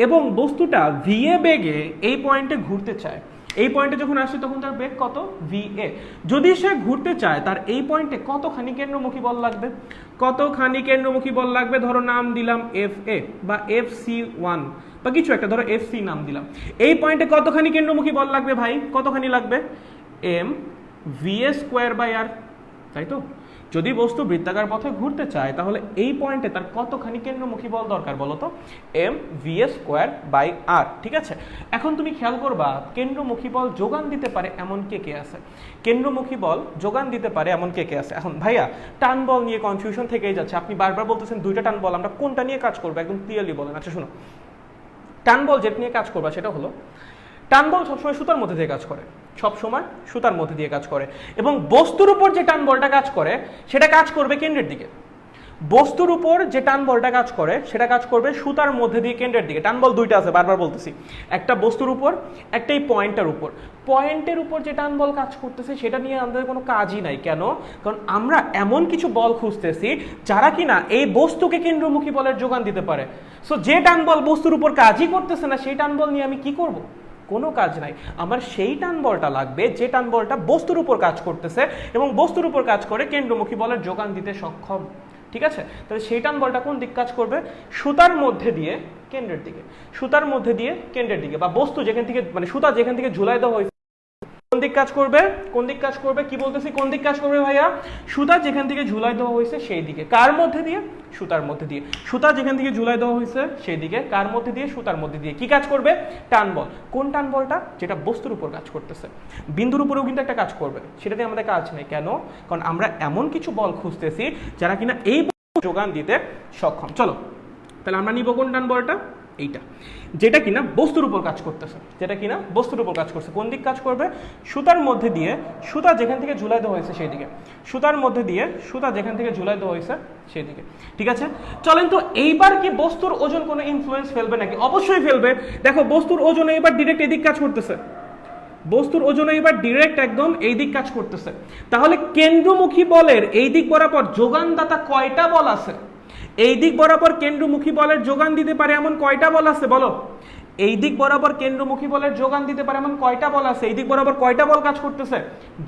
এবং বস্তুটা va বেগে এই পয়েন্টে ঘুরতে চায়, এই পয়েন্টে যখন আসে তখন তার বেগ কত va, যদি সে ঘুরতে চায় তার এই পয়েন্টে কতখানি কেন্দ্রমুখী বল লাগবে, কতখানি কেন্দ্রমুখী বল লাগবে, ধরো নাম দিলাম fa বা fc1 বা কিছু একটা, ধরো fc নাম দিলাম, এই পয়েন্টে কতখানি কেন্দ্রমুখী বল লাগবে ভাই, কতখানি লাগবে m va²/r, তাই তো? যদি বস্তু বৃত্তাকার পথে ঘুরতে চায় তাহলে এই পয়েন্টে তার কতখানি কেন্দ্রমুখী বল দরকার বলো তো, m va²/r, ঠিক আছে? এখন তুমি খেয়াল করবা কেন্দ্রমুখী বল যোগান দিতে পারে এমন কে কে আছে, কেন্দ্রমুখী বল যোগান দিতে পারে এমন কে কে আছে। এখন ভাইয়া টান বল নিয়ে কনফিউশন থেকেই যাচ্ছে, আপনি বারবার বলতেছেন দুইটা টান বল, আমরা কোনটা নিয়ে কাজ করবো একদম ক্লিয়ারলি বলেন। আচ্ছা শোনো, টান বল যেটা নিয়ে কাজ করবা সেটা হলো, টান বল সবসময় সুতার মধ্যে দিয়ে কাজ করে, সবসময় সুতার মধ্যে দিয়ে কাজ করে, এবং বস্তুর উপর যে টান বলটা কাজ করে সেটা কাজ করবে কেন্দ্রের দিকে। বস্তুর উপর যে টান বলটা কাজ করে সেটা কাজ করবে সুতার মধ্যে দিয়ে কেন্দ্রের দিকে। টান বল দুইটা আছে, বারবার বলতেছি, একটা বস্তুর উপর, একটা এই পয়েন্টের উপর। পয়েন্টের উপর যে টান বল কাজ করতেছে সেটা নিয়ে আমাদের কোনো কাজই নাই। কেন? কারণ আমরা এমন কিছু বল খুঁজতেছি যারা কিনা এই বস্তুকে কেন্দ্রমুখী বলের যোগান দিতে পারে। সো যে টান বল বস্তুর উপর কাজই করতেছে না সেই টান বল নিয়ে আমি কি করব? কোনো কাজ নাই। আমার সেই টান বলটা লাগবে যে টান বলটা বস্তুর উপর কাজ করতেছে এবং বস্তুর উপর কাজ করে কেন্দ্রমুখী বলের যোগান দিতে সক্ষম, ঠিক আছে? তাহলে সেই টান বলটা কোন দিক কাজ করবে? সুতার মধ্যে দিয়ে কেন্দ্রের দিকে, সুতার মধ্যে দিয়ে কেন্দ্রের দিকে, বা বস্তু যেখান থেকে মানে সুতা যেখান থেকে ঝুলাই দেওয়া হয়েছে কোন দিক কাজ করবে, কোন দিক কাজ করবে, কি বলতেছি কোন দিক কাজ করবে ভাইয়া? সুতা যেখান থেকে ঝুলাই দেওয়া হয়েছে সেই দিকে। কার মধ্যে দিয়ে? সুতার মধ্যে দিয়ে। সুতা যেখান থেকে ঝুলাই দেওয়া হয়েছে সেই দিকে, কার মধ্যে দিয়ে? সুতার মধ্যে দিয়ে। কি কাজ করবে? টান বল। কোন টান বলটা? যেটা বস্তুর উপর কাজ করতেছে। বিন্দুর উপরেও কিন্তু একটা কাজ করবে, সেটাতে আমাদের কাজ নেই। কেন? কারণ আমরা এমন কিছু বল খুঁজতেছি যারা কিনা এই যোগান দিতে সক্ষম। চলো তাহলে আমরা নিব কোন টান বলটা? এইটা, যেটা কিনা বস্তুর উপর কাজ করতেছে, যেটা কিনা বস্তুর উপর কাজ করছে। কোন দিক কাজ করবে? সুতার মধ্যে দিয়ে, সুতা যেখান থেকে ঝুলাই দেওয়া হয়েছে সেই দিকে, সুতার মধ্যে দিয়ে সুতা যেখান থেকে ঝুলাই দেওয়া হয়েছে সেই দিকে, ঠিক আছে? চলেন তো এইবার কি বস্তুর ওজন কোনো ইনফ্লুয়েন্স ফেলবে নাকি? অবশ্যই ফেলবে। দেখো বস্তুর ওজনে এবার ডিরেক্ট এদিক কাজ করতেছে, বস্তুর ওজনে এবার ডিরেক্ট একদম এই দিক কাজ করতেছে। তাহলে কেন্দ্রমুখী বলের এই দিক বরাবর যোগানদাতা কয়টা বল আছে? এই দিক বরাবর কেন্দ্রমুখী বলের যোগান দিতে পারে এমন কয়টা বল আছে বলো? এই দিক বরাবর কেন্দ্রমুখী বলের যোগান দিতে পারে এমন কয়টা বল আছে? এই দিক বরাবর কয়টা বল কাজ করতেছে?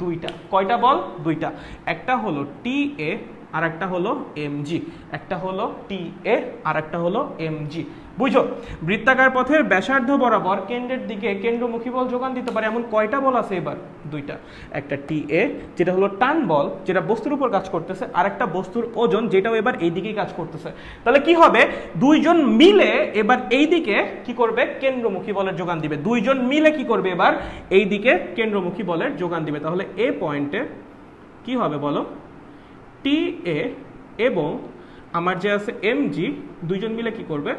দুইটা। কয়টা বল? দুইটা। একটা হলো টি এ আর একটা হলো mg, একটা হলো টি এ আর একটা হলো mg। বুঝো, বৃত্তাকার পথের ব্যাসার্ধ বরাবর কেন্দ্রের দিকে কেন্দ্রমুখী বল যোগান দিতে পারে এমন কয়টা বল আছে? এবার দুইটা। একটা টি এ যেটা হলো টান বল যেটা বস্তুর উপর কাজ করতেছে, আর একটা বস্তুর ওজন যেটাও এবার এই দিকেই কাজ করতেছে। তাহলে কি হবে? দুইজন মিলে এবার এই দিকে কি করবে? কেন্দ্রমুখী বলের যোগান দিবে। দুইজন মিলে কি করবে? এবার এই দিকে কেন্দ্রমুখী বলের যোগান দিবে। তাহলে এ পয়েন্টে কি হবে বলো? টি এ এবং আমার যে আছে mg, দুইজন মিলে কি করবে?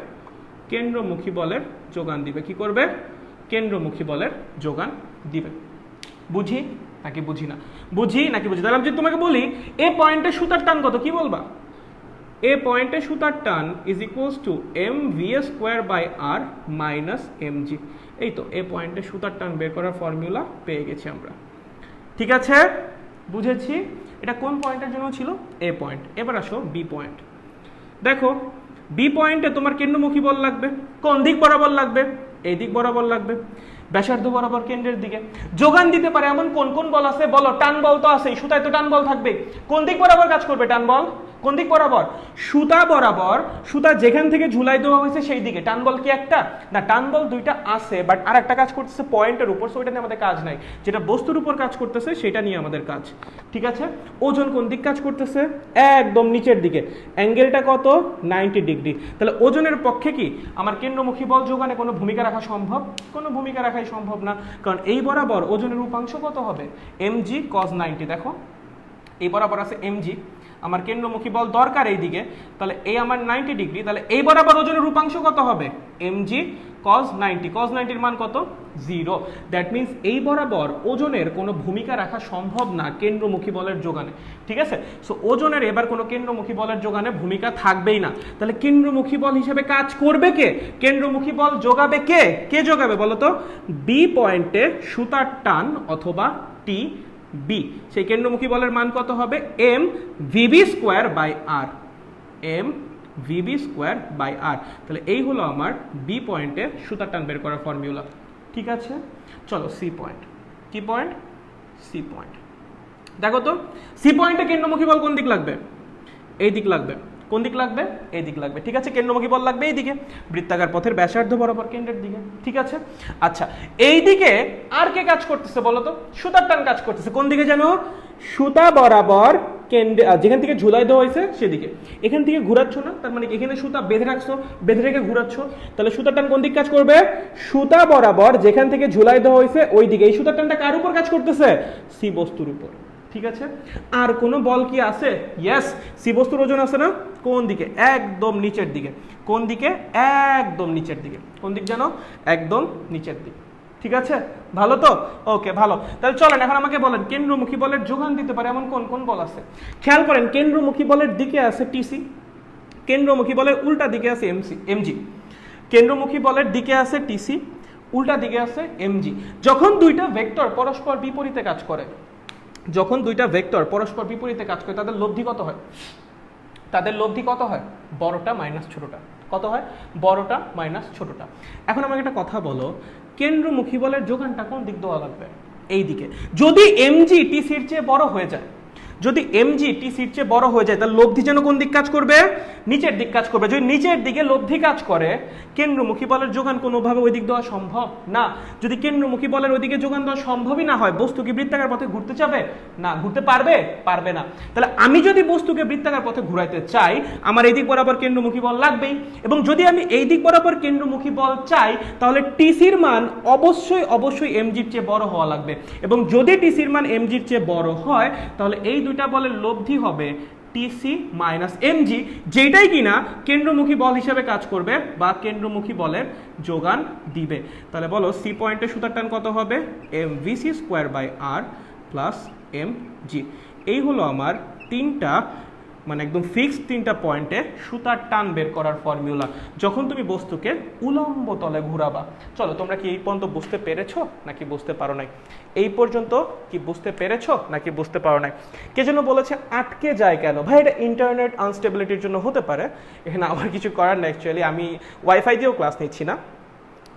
কেন্দ্রমুখী বলের যোগান দিবে। কি করবে? কেন্দ্রমুখী বলের যোগান দিবে। বুঝি নাকি বুঝি না? বুঝি নাকি বুঝি? তাহলে আমি যদি তোমাকে বলি এ পয়েন্টে সুতার টান কত, কি বলবা? এ পয়েন্টে সুতার টান is equals two mva²/r minus mg। এই তো এ পয়েন্টে সুতার টান বের করার ফর্মুলা পেয়ে গেছি আমরা, ঠিক আছে? বুঝেছি। এটা কোন পয়েন্টের জন্য ছিল? এ পয়েন্ট। এবার আসো বি পয়েন্ট। দেখো বি পয়েন্টে তোমার কেন্দ্রমুখী বল লাগবে। কোন দিক বরাবর লাগবে? এই দিক বরাবর লাগবে, ব্যাসার্ধ বরাবর কেন্দ্রের দিকে। যোগান দিতে পারে এমন কোন কোন বল আছে বলো? টান বল তো আছে, সুতায় তো টান বল থাকবে। কোন দিক বরাবর কাজ করবে টান বল? কোন দিক বরাবর? সুতা বরাবর। সুতা যেখান থেকে ঝুলাই দেওয়া হয়েছে সেই দিকে। টান বল কি একটা? না, টান বল দুইটা আছে, বাট আর একটা কাজ করতেছে পয়েন্টের উপর, সো ওইটা নিয়ে আমাদের কাজ নাই। যেটা বস্তুর উপর কাজ করতেছে সেটা নিয়ে আমাদের কাজ, ঠিক আছে? ওজন কোন দিক কাজ করতেছে? একদম নিচের দিকে। অ্যাঙ্গেলটা কত? 90 ডিগ্রি। তাহলে ওজনের পক্ষে কি আমার কেন্দ্রমুখী বল যোগানে কোনো ভূমিকা রাখা সম্ভব? কোনো ভূমিকা রাখাই সম্ভব না, কারণ এই বরাবর ওজনের উপাংশ কত হবে? mg cos 90। দেখো এই বরাবর আছে mg, আমার কেন্দ্রমুখী বল দরকার এই দিকে, তাহলে এই আমার 90 ডিগ্রি, তাহলে এই বরাবর ওজনের উপাংশ কত হবে? mg cos 90। cos 90 এর মান কত? 0। দ্যাট মিন্স এই বরাবর ওজনের কোনো ভূমিকা রাখা সম্ভব না কেন্দ্রমুখী বলের যোগানে, ঠিক আছে? সো ওজনের এবার কোনো কেন্দ্রমুখী বলের যোগানে ভূমিকা থাকবেই না। তাহলে কেন্দ্রমুখী বল হিসেবে কাজ করবে কে? কেন্দ্রমুখী বল যোগাবে কে? কে যোগাবে বলো তো? বি পয়েন্টে সুতার টান অথবা টি বি। সেই কেন্দ্রমুখী বলের মান কত হবে? m vb² by r। m V B square by R. তাহলে এই হলো আমার বি পয়েন্টে সুতার টান বের করার ফর্মুলা। ঠিক আছে, চলো সি পয়েন্ট। কি পয়েন্ট? C point. দেখো তো সি পয়েন্টে কেন্দ্রমুখী বল কোন দিক লাগবে? এই দিক লাগবে। কোন দিক লাগবে? এই দিক লাগবে। ঠিক আছে, কেন্দ্রমুখী বল লাগবে এই দিকে, বৃত্তাকার পথের ব্যাসার্ধ বরাবর কেন্দ্রের দিকে। ঠিক আছে, আচ্ছা এই দিকে আর কে কাজ করতেছে বলো তো? সুতার টান কাজ করতেছে। কোন দিকে জানো? সুতা বরাবর কেন্দ্রে, যেখান থেকে ঝুলাই দেওয়া হয়েছে সেদিকে। এখান থেকে ঘুরাচ্ছ না, তার মানে এখানে সুতা বেঁধে রাখছো, বেঁধে রেখে ঘুরাচ্ছ, তাহলে সুতার টান কোন দিক কাজ করবে? সুতা বরাবর যেখান থেকে ঝুলাই দেওয়া হয়েছে ওই দিকে। এই সুতার টানটা কার উপর কাজ করতেছে? সি বস্তুর উপর। ঠিক আছে, আর কোনো বল কি আছে? ইয়েস, সি বস্তুর ওজন আছে না? কোন দিকে? একদম নিচের দিকে। কোন দিকে? একদম নিচের দিকে। কোন দিক জানো? একদম নিচের দিকে। ঠিক আছে, ভালো তো? ওকে, ভালো। তাহলে চলেন এখন আমাকে বলেন কেন্দ্রমুখী বলের যোগান দিতে পারে এমন কোন কোন বল আছে? খেয়াল করেন, কেন্দ্রমুখী বলের দিকে আছে টিসি, কেন্দ্রমুখী বলের উল্টা দিকে আছে এমজি। কেন্দ্রমুখী বলের দিকে আছে টিসি, উল্টা দিকে আছে এমজি। যখন দুইটা ভেক্টর পরস্পর বিপরীতে কাজ করে, যখন দুইটা ভেক্টর পরস্পর বিপরীতে কাজ করে তাদের লব্ধি কত হয়? তাদের লব্ধি কত হয়? বড়টা মাইনাস ছোটটা। কত হয়? বড়টা মাইনাস ছোটটা। এখন আমাকে একটা কথা বলো, কেন্দ্রমুখী বলের যোগানটা কোন দিক দেওয়া লাগবে? এই দিকে। যদি এমজি টিসির চেয়ে বড় হয়ে যায়, যদি এমজি টিসির চেয়ে বড় হয়ে যায়, তাহলে লব্ধি যেন কোন দিক কাজ করবে? নিচের দিক কাজ করবে। যদি নিচের দিকে লব্ধি কাজ করে, কেন্দ্রমুখী বলের যোগান কোনোভাবে ওই দিক দেওয়া সম্ভব না। যদি কেন্দ্রমুখী বলের ওইদিকে যোগান দেওয়া সম্ভবই না হয়, বস্তু কি বৃত্তাকার পথে ঘুরতে যাবে? না, ঘুরতে পারবে? পারবে না। তাহলে আমি যদি বস্তুকে বৃত্তাকার পথে ঘুরাইতে চাই, আমার এই দিক বরাবর কেন্দ্রমুখী বল লাগবেই। এবং যদি আমি এই দিক বরাবর কেন্দ্রমুখী বল চাই, তাহলে টিসির মান অবশ্যই এমজির চেয়ে বড় হওয়া লাগবে। এবং যদি টিসির মান এমজির চেয়ে বড় হয়, তাহলে এই দুইটা বলের লব্ধি হবে টিসি মাইনাস এমজি, যেটাই কিনা কেন্দ্রমুখী বল হিসেবে কাজ করবে বা কেন্দ্রমুখী বলের যোগান দিবে। তাহলে বলো সি পয়েন্টে সুতার টান কত হবে? Mvc square by R plus mg. এই হলো আমার তিনটা, মানে একদম ফিক্সড তিনটা পয়েন্টে সুতার টান বের করার ফর্মুলা যখন তুমি বস্তুকে উলম্ব তলে ঘুরাবা। চলো, তোমরা কি এই পর্যন্ত বুঝতে পেরেছো নাকি বুঝতে পারো নাই? এই পর্যন্ত কি বুঝতে পেরেছো নাকি বুঝতে পারো নাই? কে যেন বলেছে আটকে যায় কেন? ভাই এটা ইন্টারনেট আনস্টেবিলিটির জন্য হতে পারে, এখানে আমার কিছু করার নেই। অ্যাকচুয়ালি আমি ওয়াইফাই দিয়েও ক্লাস নিচ্ছি না,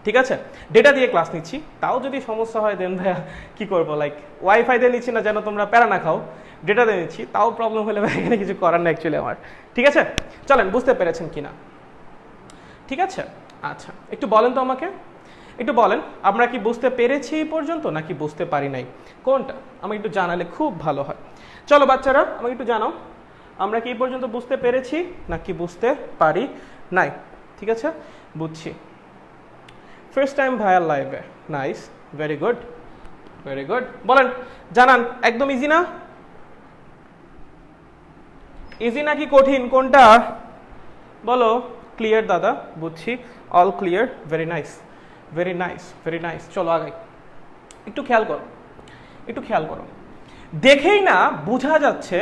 ঠিক আছে, ডেটা দিয়ে ক্লাস নিচ্ছি। তাও যদি সমস্যা হয় দেন ভাইয়া কি করবো, লাইক ওয়াইফাই দিয়ে নিচ্ছি না যেন তোমরা প্যারা না খাও, ডেটা দিয়ে নিচ্ছি, তাও প্রবলেম হলে ভাই এখানে কিছু করার নেই অ্যাকচুয়ালি আমার। ঠিক আছে, চলেন বুঝতে পেরেছেন কিনা? ঠিক আছে, আচ্ছা একটু বলেন তো আমাকে, একটু বলেন আমরা কি বুঝতে পেরেছি এই পর্যন্ত নাকি বুঝতে পারি নাই? কোনটা আমাকে একটু জানালে খুব ভালো হয়। চলো বাচ্চারা আমাকে একটু জানাও, আমরা কি এই পর্যন্ত বুঝতে পেরেছি নাকি বুঝতে পারি নাই? ঠিক আছে, বুঝছি। ফার্স্ট টাইম ভাইয়ার লাইভে, nice, very good, very good. বলেন, জানান, একদম ইজি না? ইজি নাকি কঠিন, কোনটা বলো? ক্লিয়ার দাদা, বুঝছি, all clear, very nice, very nice, very nice. চলো আগাই। একটু খেয়াল করো, একটু খেয়াল করো, দেখেই না বোঝা যাচ্ছে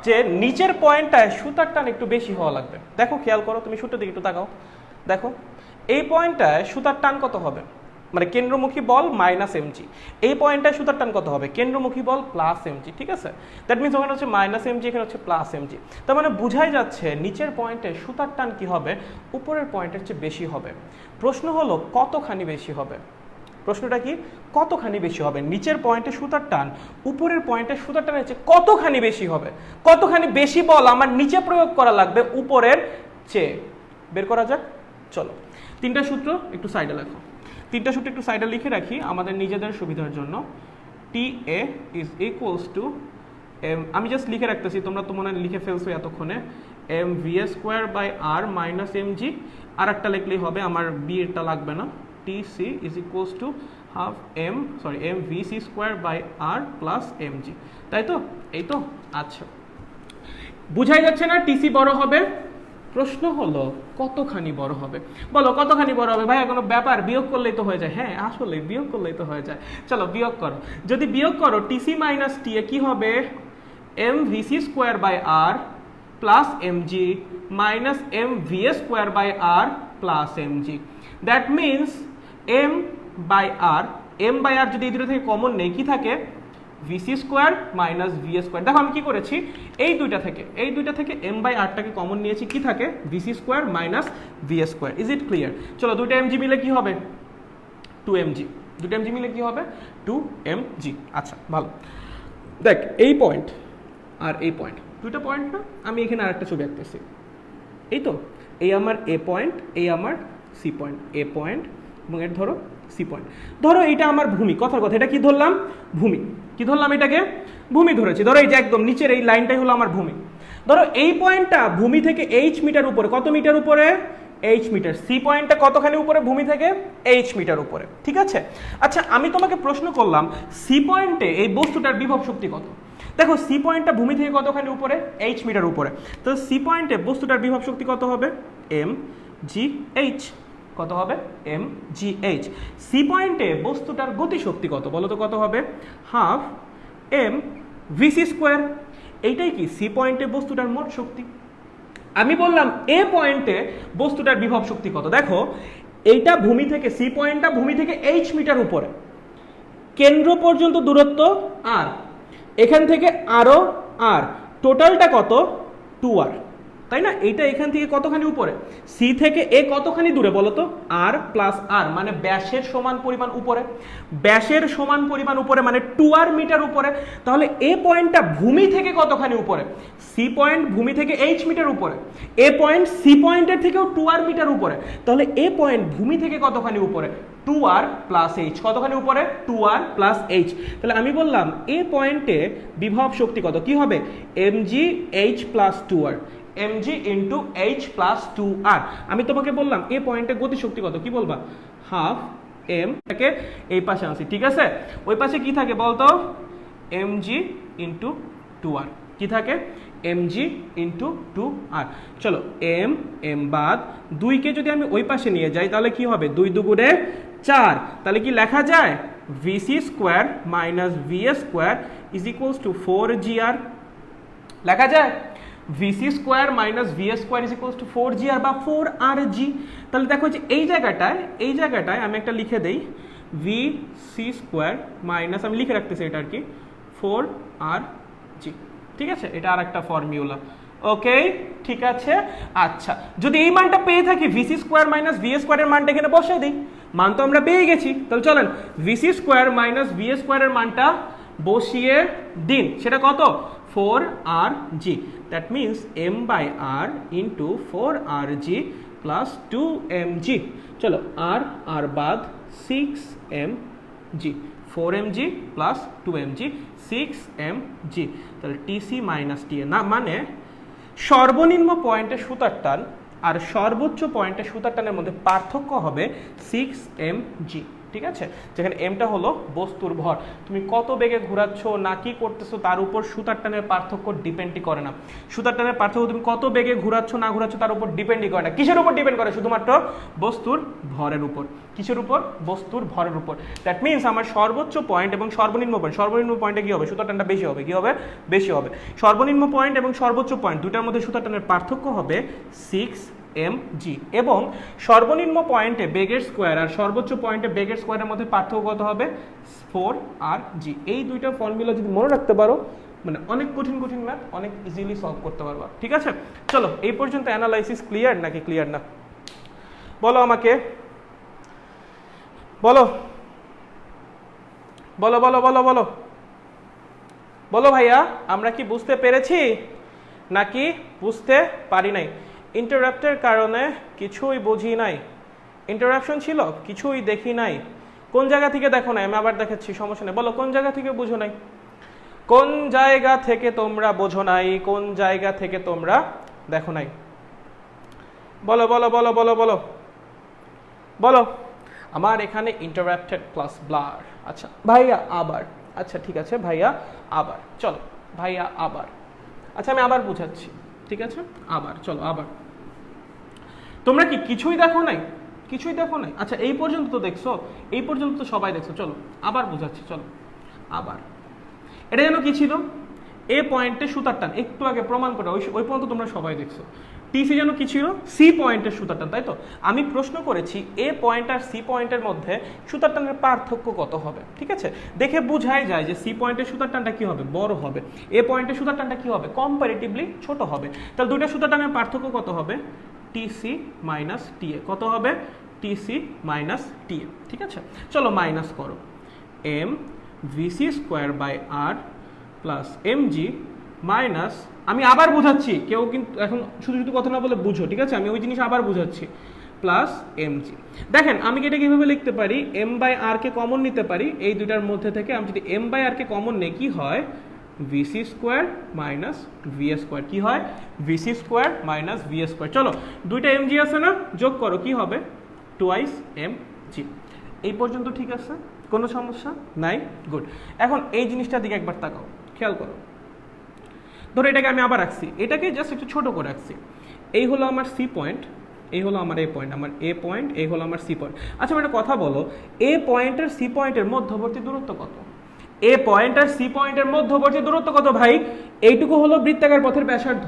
যে নিচের পয়েন্টটায় সুতার টান একটু বেশি হওয়া লাগবে। দেখো খেয়াল করো, তুমি সুতার দিকে একটু তাকাও, দেখো এই পয়েন্টটায় সুতার টান কত হবে? মানে কেন্দ্রমুখী বল মাইনাস এমজি। এই পয়েন্টটায় সুতার টান কত হবে? কেন্দ্রমুখী বল প্লাস এমজি। ঠিক আছে, দ্যাট মিনস ওখানে হচ্ছে মাইনাস এমজি, এখানে হচ্ছে প্লাস এমজি। তার মানে বুঝাই যাচ্ছে নিচের পয়েন্টে সুতার টান কি হবে? উপরের পয়েন্টের চেয়ে বেশি হবে। প্রশ্ন হলো কতখানি বেশি হবে? প্রশ্নটা কি? কতখানি বেশি হবে? নিচের পয়েন্টে সুতার টান উপরের পয়েন্টে সুতার টানের চেয়ে কতখানি বেশি হবে? কতখানি বেশি বল আমার নিচে প্রয়োগ করা লাগবে উপরের চেয়ে? বের করা যাক, চলো। তিনটা সূত্র একটু সাইডে লেখো, তিনটা সূত্র একটু সাইডে লিখে রাখি আমাদের নিজেদের সুবিধার জন্য। T A is equals to M, আমি জাস্ট লিখে রাখতেছি, তোমরা তো মনে লিখে ফেলছো এতক্ষণে, M V A square by R minus M G. আর একটা লিখলেই হবে, আমার বি এরটা লাগবে না। T C is equals to half M V C square by R plus M G. তাই তো? এই তো, আচ্ছা বুঝাই যাচ্ছে না টিসি বড় হবে? প্রশ্ন হলো কতখানি বড় হবে? বলো কতখানি বড় হবে? ভাই কোনো ব্যাপার, বিয়োগ করলেই তো হয়ে যায়। হ্যাঁ আসলে বিয়োগ করলেই তো হয়ে যায়। চলো বিয়োগ করো, যদি বিয়োগ করো টিসি মাইনাস টি এ কি হবে? M VC square by R plus M G minus M V A square by R plus M G. That means M by R, M by R যদি এই দুটো থেকে কমন নেই কি থাকে? V C square minus V square. দেখো আমি কি করেছি, এই দুইটা থেকে এম বাই আরটাকে কমন নিয়েছি, কি থাকে V C square minus V square. Is it clear? চলো দুইটা এমজি মিলে কি হবে, 2mg। দুটো এমজি মিলে কি হবে, 2mg। আচ্ছা ভালো, দেখ এই পয়েন্ট আর এই পয়েন্ট, দুইটা পয়েন্ট না, আমি এখানে আরেকটা ছবি আঁকতেছি। এই তো, এই আমার এ পয়েন্ট, এই আমার সি পয়েন্ট, এ পয়েন্ট এবং এর ধরো সি পয়েন্ট। ধরো এইটা আমার ভূমি, কথার কথা এটা কি ধরলাম, ভূমি। কি ধরলাম, এটাকে ভূমি ধরেছি। ধরো এই যে একদম নিচের এই লাইনটাই হলো আমার ভূমি। ধরো এই পয়েন্টটা ভূমি থেকে এইচ মিটার উপরে, কত মিটার উপরে, এইচ মিটার। সি পয়েন্টটা কতখানি উপরে ভূমি থেকে, এইচ মিটার উপরে, ঠিক আছে। আচ্ছা আমি তোমাকে প্রশ্ন করলাম, সি পয়েন্টে এই বস্তুটার বিভব শক্তি কত? দেখো সি পয়েন্টটা ভূমি থেকে কতখানি উপরে, এইচ মিটার উপরে। তো সি পয়েন্টে বস্তুটার বিভব শক্তি কত হবে, এম জি এইচ। কত হবে, এম জি এইচ। সি পয়েন্টে বস্তুটার গতি শক্তি কত বলো তো, কত হবে, হাফ এম ভিসি স্কোয়ার। এইটাই কি সি পয়েন্টে বস্তুটার মোট শক্তি। আমি বললাম এ পয়েন্টে বস্তুটার বিভব শক্তি কত। দেখো এইটা ভূমি থেকে, সি পয়েন্টটা ভূমি থেকে এইচ মিটার উপরে, কেন্দ্র পর্যন্ত দূরত্ব আর, এখান থেকে আরো আর, টোটালটা কত, 2r, তাই না। এইটা এখান থেকে কতখানি উপরে, সি থেকে এ কতখানি দূরে বলো তো, আর প্লাস আর, মানে ব্যাসের সমান পরিমাণ উপরে। ব্যাসের সমান পরিমাণ উপরে মানে 2r মিটার উপরে। তাহলে এ পয়েন্টটা ভূমি থেকে কতখানি উপরে, সি পয়েন্ট ভূমি থেকে এইচ মিটার উপরে, এ পয়েন্ট সি পয়েন্টের থেকেও 2r মিটার উপরে। তাহলে এ পয়েন্ট ভূমি থেকে কতখানি উপরে, 2r প্লাস এইচ। কতখানি উপরে, 2r প্লাস এইচ। তাহলে আমি বললাম এ পয়েন্টে বিভব শক্তি কত, কি হবে, MG H plus 2r, mg into H plus 2r। আমি তোমাকে বললাম এ পয়েন্টে গতি শক্তি কত, কি বলবা, হাফ এম, তাকে এই পাশে আনছি, ঠিক আছে। ওই পাশে কি থাকে বলতো, mg ইন্টু 2r, কি থাকে, mg ইন্টু 2r। চলো এম এম বাদ, 2কে যদি আমি ওই পাশে নিয়ে যাই তাহলে কি হবে, 2 দুগুণে 4। তাহলে কি লেখা যায়, VC square minus V square is equals two 4gr। লেখা যায় VC square minus V square is equals two 4gr বা 4rg। তাহলে দেখো যে এই জায়গাটায় আমি একটা লিখে দেই, ভিসি স্কোয়ার মাইনাস, আমি লিখে রাখতেছি এটা আর কি, 4rg, ঠিক আছে। এটা আর একটা ফর্মুলা, ওকে ঠিক আছে। আচ্ছা যদি এই মানটা পেয়ে থাকি, ভিসি স্কোয়ার মাইনাস ভি স্কোয়ারের মানটা এখানে বসাই দিই, মান তো আমরা পেয়ে গেছি। তাহলে চলেন ভিসি স্কোয়ার মাইনাস ভি স্কোয়ারের মানটা বসিয়ে দিন, সেটা কত, 4rg। That means m by r into 4rg plus 2mg। চলো আর বাদ 6mg, 4mg plus 2mg, 6mg। তাহলে টিসি মাইনাস টি না, মানে সর্বনিম্ন পয়েন্টে সুতার টান আর সর্বোচ্চ পয়েন্টে সুতার টানের মধ্যে পার্থক্য হবে 6mg, ঠিক আছে। যেখানে এমটা হলো বস্তুর ভর, তুমি কত বেগে ঘোরাচ্ছ না কি করতেছো তার উপর সুতার টানের পার্থক্য ডিপেন্ডই করে না। সুতার টানের পার্থক্য তুমি কত বেগে ঘোরাচ্ছ না ঘোরাচ্ছ তার উপর ডিপেন্ডই করে না। কিসের উপর ডিপেন্ড করে, শুধুমাত্র বস্তুর ভরের উপর। কিসের উপর, বস্তুর ভরের উপর। দ্যাট মিনস আমার সর্বোচ্চ পয়েন্ট এবং সর্বনিম্ন পয়েন্টে কি হবে, সুতার টানটা বেশি হবে, কি হবে, বেশি হবে। সর্বনিম্ন পয়েন্ট এবং সর্বোচ্চ পয়েন্ট দুটার মধ্যে সুতার টানের পার্থক্য হবে 6mg, এবং সর্বনিম্ন পয়েন্টে বেগের স্কোয়ার আর সর্বোচ্চ পয়েন্টে বেগের স্কোয়ারের মধ্যে পার্থক্য কত হবে, 4rg। এই দুইটা ফর্মুলা যদি মনে রাখতে পারো, মানে অনেক কঠিন ম্যাথ অনেক ইজিলি সলভ করতে পারবা, ঠিক আছে। চলো এই পর্যন্ত অ্যানালাইসিস ক্লিয়ার নাকি ক্লিয়ার না, বলো আমাকে, বলো বলো বলো বলো বলো বলো ভাইয়া, আমরা কি বুঝতে পেরেছি নাকি বুঝতে পারি নাই? ইন্টারাপ্টের কারণে কিছুই বুঝি নাই, ইন্টারাপশন ছিল, কিছুই দেখি নাই। কোন জায়গা থেকে দেখো নাই, আমি আবার দেখাচ্ছি, সমস্যা নেই। বলো কোন জায়গা থেকে বুঝো নাই, কোন জায়গা থেকে তোমরা বোঝো নাই, কোন জায়গা থেকে তোমরা দেখো নাই, বলো বলো বলো বলো বলো বলো। আমার এখানে ইন্টারাপ্টেড প্লাস ব্লার। আচ্ছা ভাইয়া আবার, আচ্ছা ঠিক আছে ভাইয়া আবার, চলো ভাইয়া আবার, আচ্ছা আমি আবার বুঝাচ্ছি, ঠিক আছে আবার, চলো আবার। তোমরা কি কিছুই দেখো নাই, কিছুই দেখো নাই? আচ্ছা এই পর্যন্ত তো দেখছো, এই পর্যন্ত তো সবাই দেখছো, চলো আবার বুঝাচ্ছি, চলো আবার। এটা যেন কি ছিল, এ পয়েন্টে সুতার টান, একটু আগে প্রমাণ করে ওই পর্যন্ত তোমরা সবাই দেখছো। টিসি যেন কি ছিল সি পয়েন্টের সুতার টান, তাই তো? আমি প্রশ্ন করেছি এ পয়েন্ট আর সি পয়েন্টের মধ্যে সুতার টানের পার্থক্য কত হবে, ঠিক আছে? দেখে বোঝাই যায় যে সি পয়েন্টের সুতার টানটা কি হবে, বড় হবে, এ পয়েন্টের সুতার টানটা কি হবে, কম্পারেটিভলি ছোট হবে। তাহলে দুইটা সুতার টানের পার্থক্য কত হবে, টিসি মাইনাস টিএ। কত হবে, টিসি মাইনাস টিএ, ঠিক আছে? চলো মাইনাস করো, m VC square by R plus M G minus, আমি আবার বোঝাচ্ছি, কেউ কিন্তু এখন শুধু শুধু কথা না বলে বুঝো, ঠিক আছে? আমি ওই জিনিস আবার বোঝাচ্ছি, প্লাস এম জি। দেখেন আমি এটা কিভাবে লিখতে পারি, এম বাই আর কে কমন নিতে পারি এই দুইটার মধ্যে থেকে। আমি যদি এম বাই আর কে কমন নেই কি হয়, VC square minus V square, কি হয়, VC square minus V square. চলো দুইটা এম জি আছে না, যোগ করো, কি হবে, টুয়াইস এম জি। এই পর্যন্ত ঠিক আছে, কোনো সমস্যা নাই? গুড। এখন এই জিনিসটার দিকে একবার তাকাও, খেয়াল করো। ধরো এটাকে আমি আবার রাখছি, এটাকে জাস্ট একটু ছোট করে রাখছি। এই হলো আমার সি পয়েন্ট, এই হলো আমার এ পয়েন্ট, আমার এ পয়েন্ট, এই হলো আমার সি পয়েন্ট। আচ্ছা আমার একটা কথা বলো, এ পয়েন্ট আর সি পয়েন্টের মধ্যবর্তী দূরত্ব কত? এ পয়েন্ট আর সি পয়েন্টের মধ্যবর্তী দূরত্ব কত ভাই? এইটুকু হলো বৃত্তাকার পথের ব্যাসার্ধ,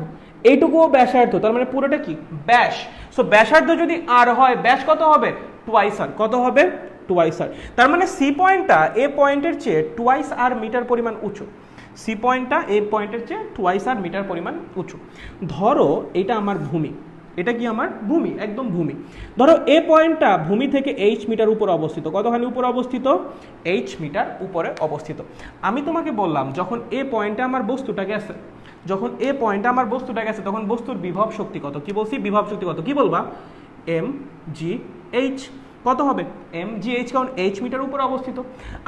এইটুকুও ব্যাসার্ধ, তার মানে পুরোটা কি ব্যাস। সো ব্যাসার্ধ যদি আর হয়, ব্যাস কত হবে, টুয়াইস আর। কত হবে, টুয়াইস আর। তার মানে সি পয়েন্টটা এ পয়েন্টের চেয়ে টুয়াইস আর মিটার পরিমাণ উঁচু। সি পয়েন্টটা এ পয়েন্টের চেয়ে টুয়াইস আর মিটার পরিমাণ উঁচু। ধরো এটা আমার ভূমি, এটা কি আমার ভূমি, একদম ভূমি। ধরো এ পয়েন্টটা ভূমি থেকে এইচ মিটার উপরে অবস্থিত। কতখানি উপরে অবস্থিত, এইচ মিটার উপরে অবস্থিত। আমি তোমাকে বললাম যখন এ পয়েন্টে আমার বস্তুটা গেছে, যখন এ পয়েন্টে আমার বস্তুটা গেছে তখন বস্তুর বিভব শক্তি কত? কি বলছি, বিভব শক্তি কত? কি বলবা, এম জি এইচ। কত হবে, এম জি এইচ, কারণ এইচ মিটার উপরে অবস্থিত।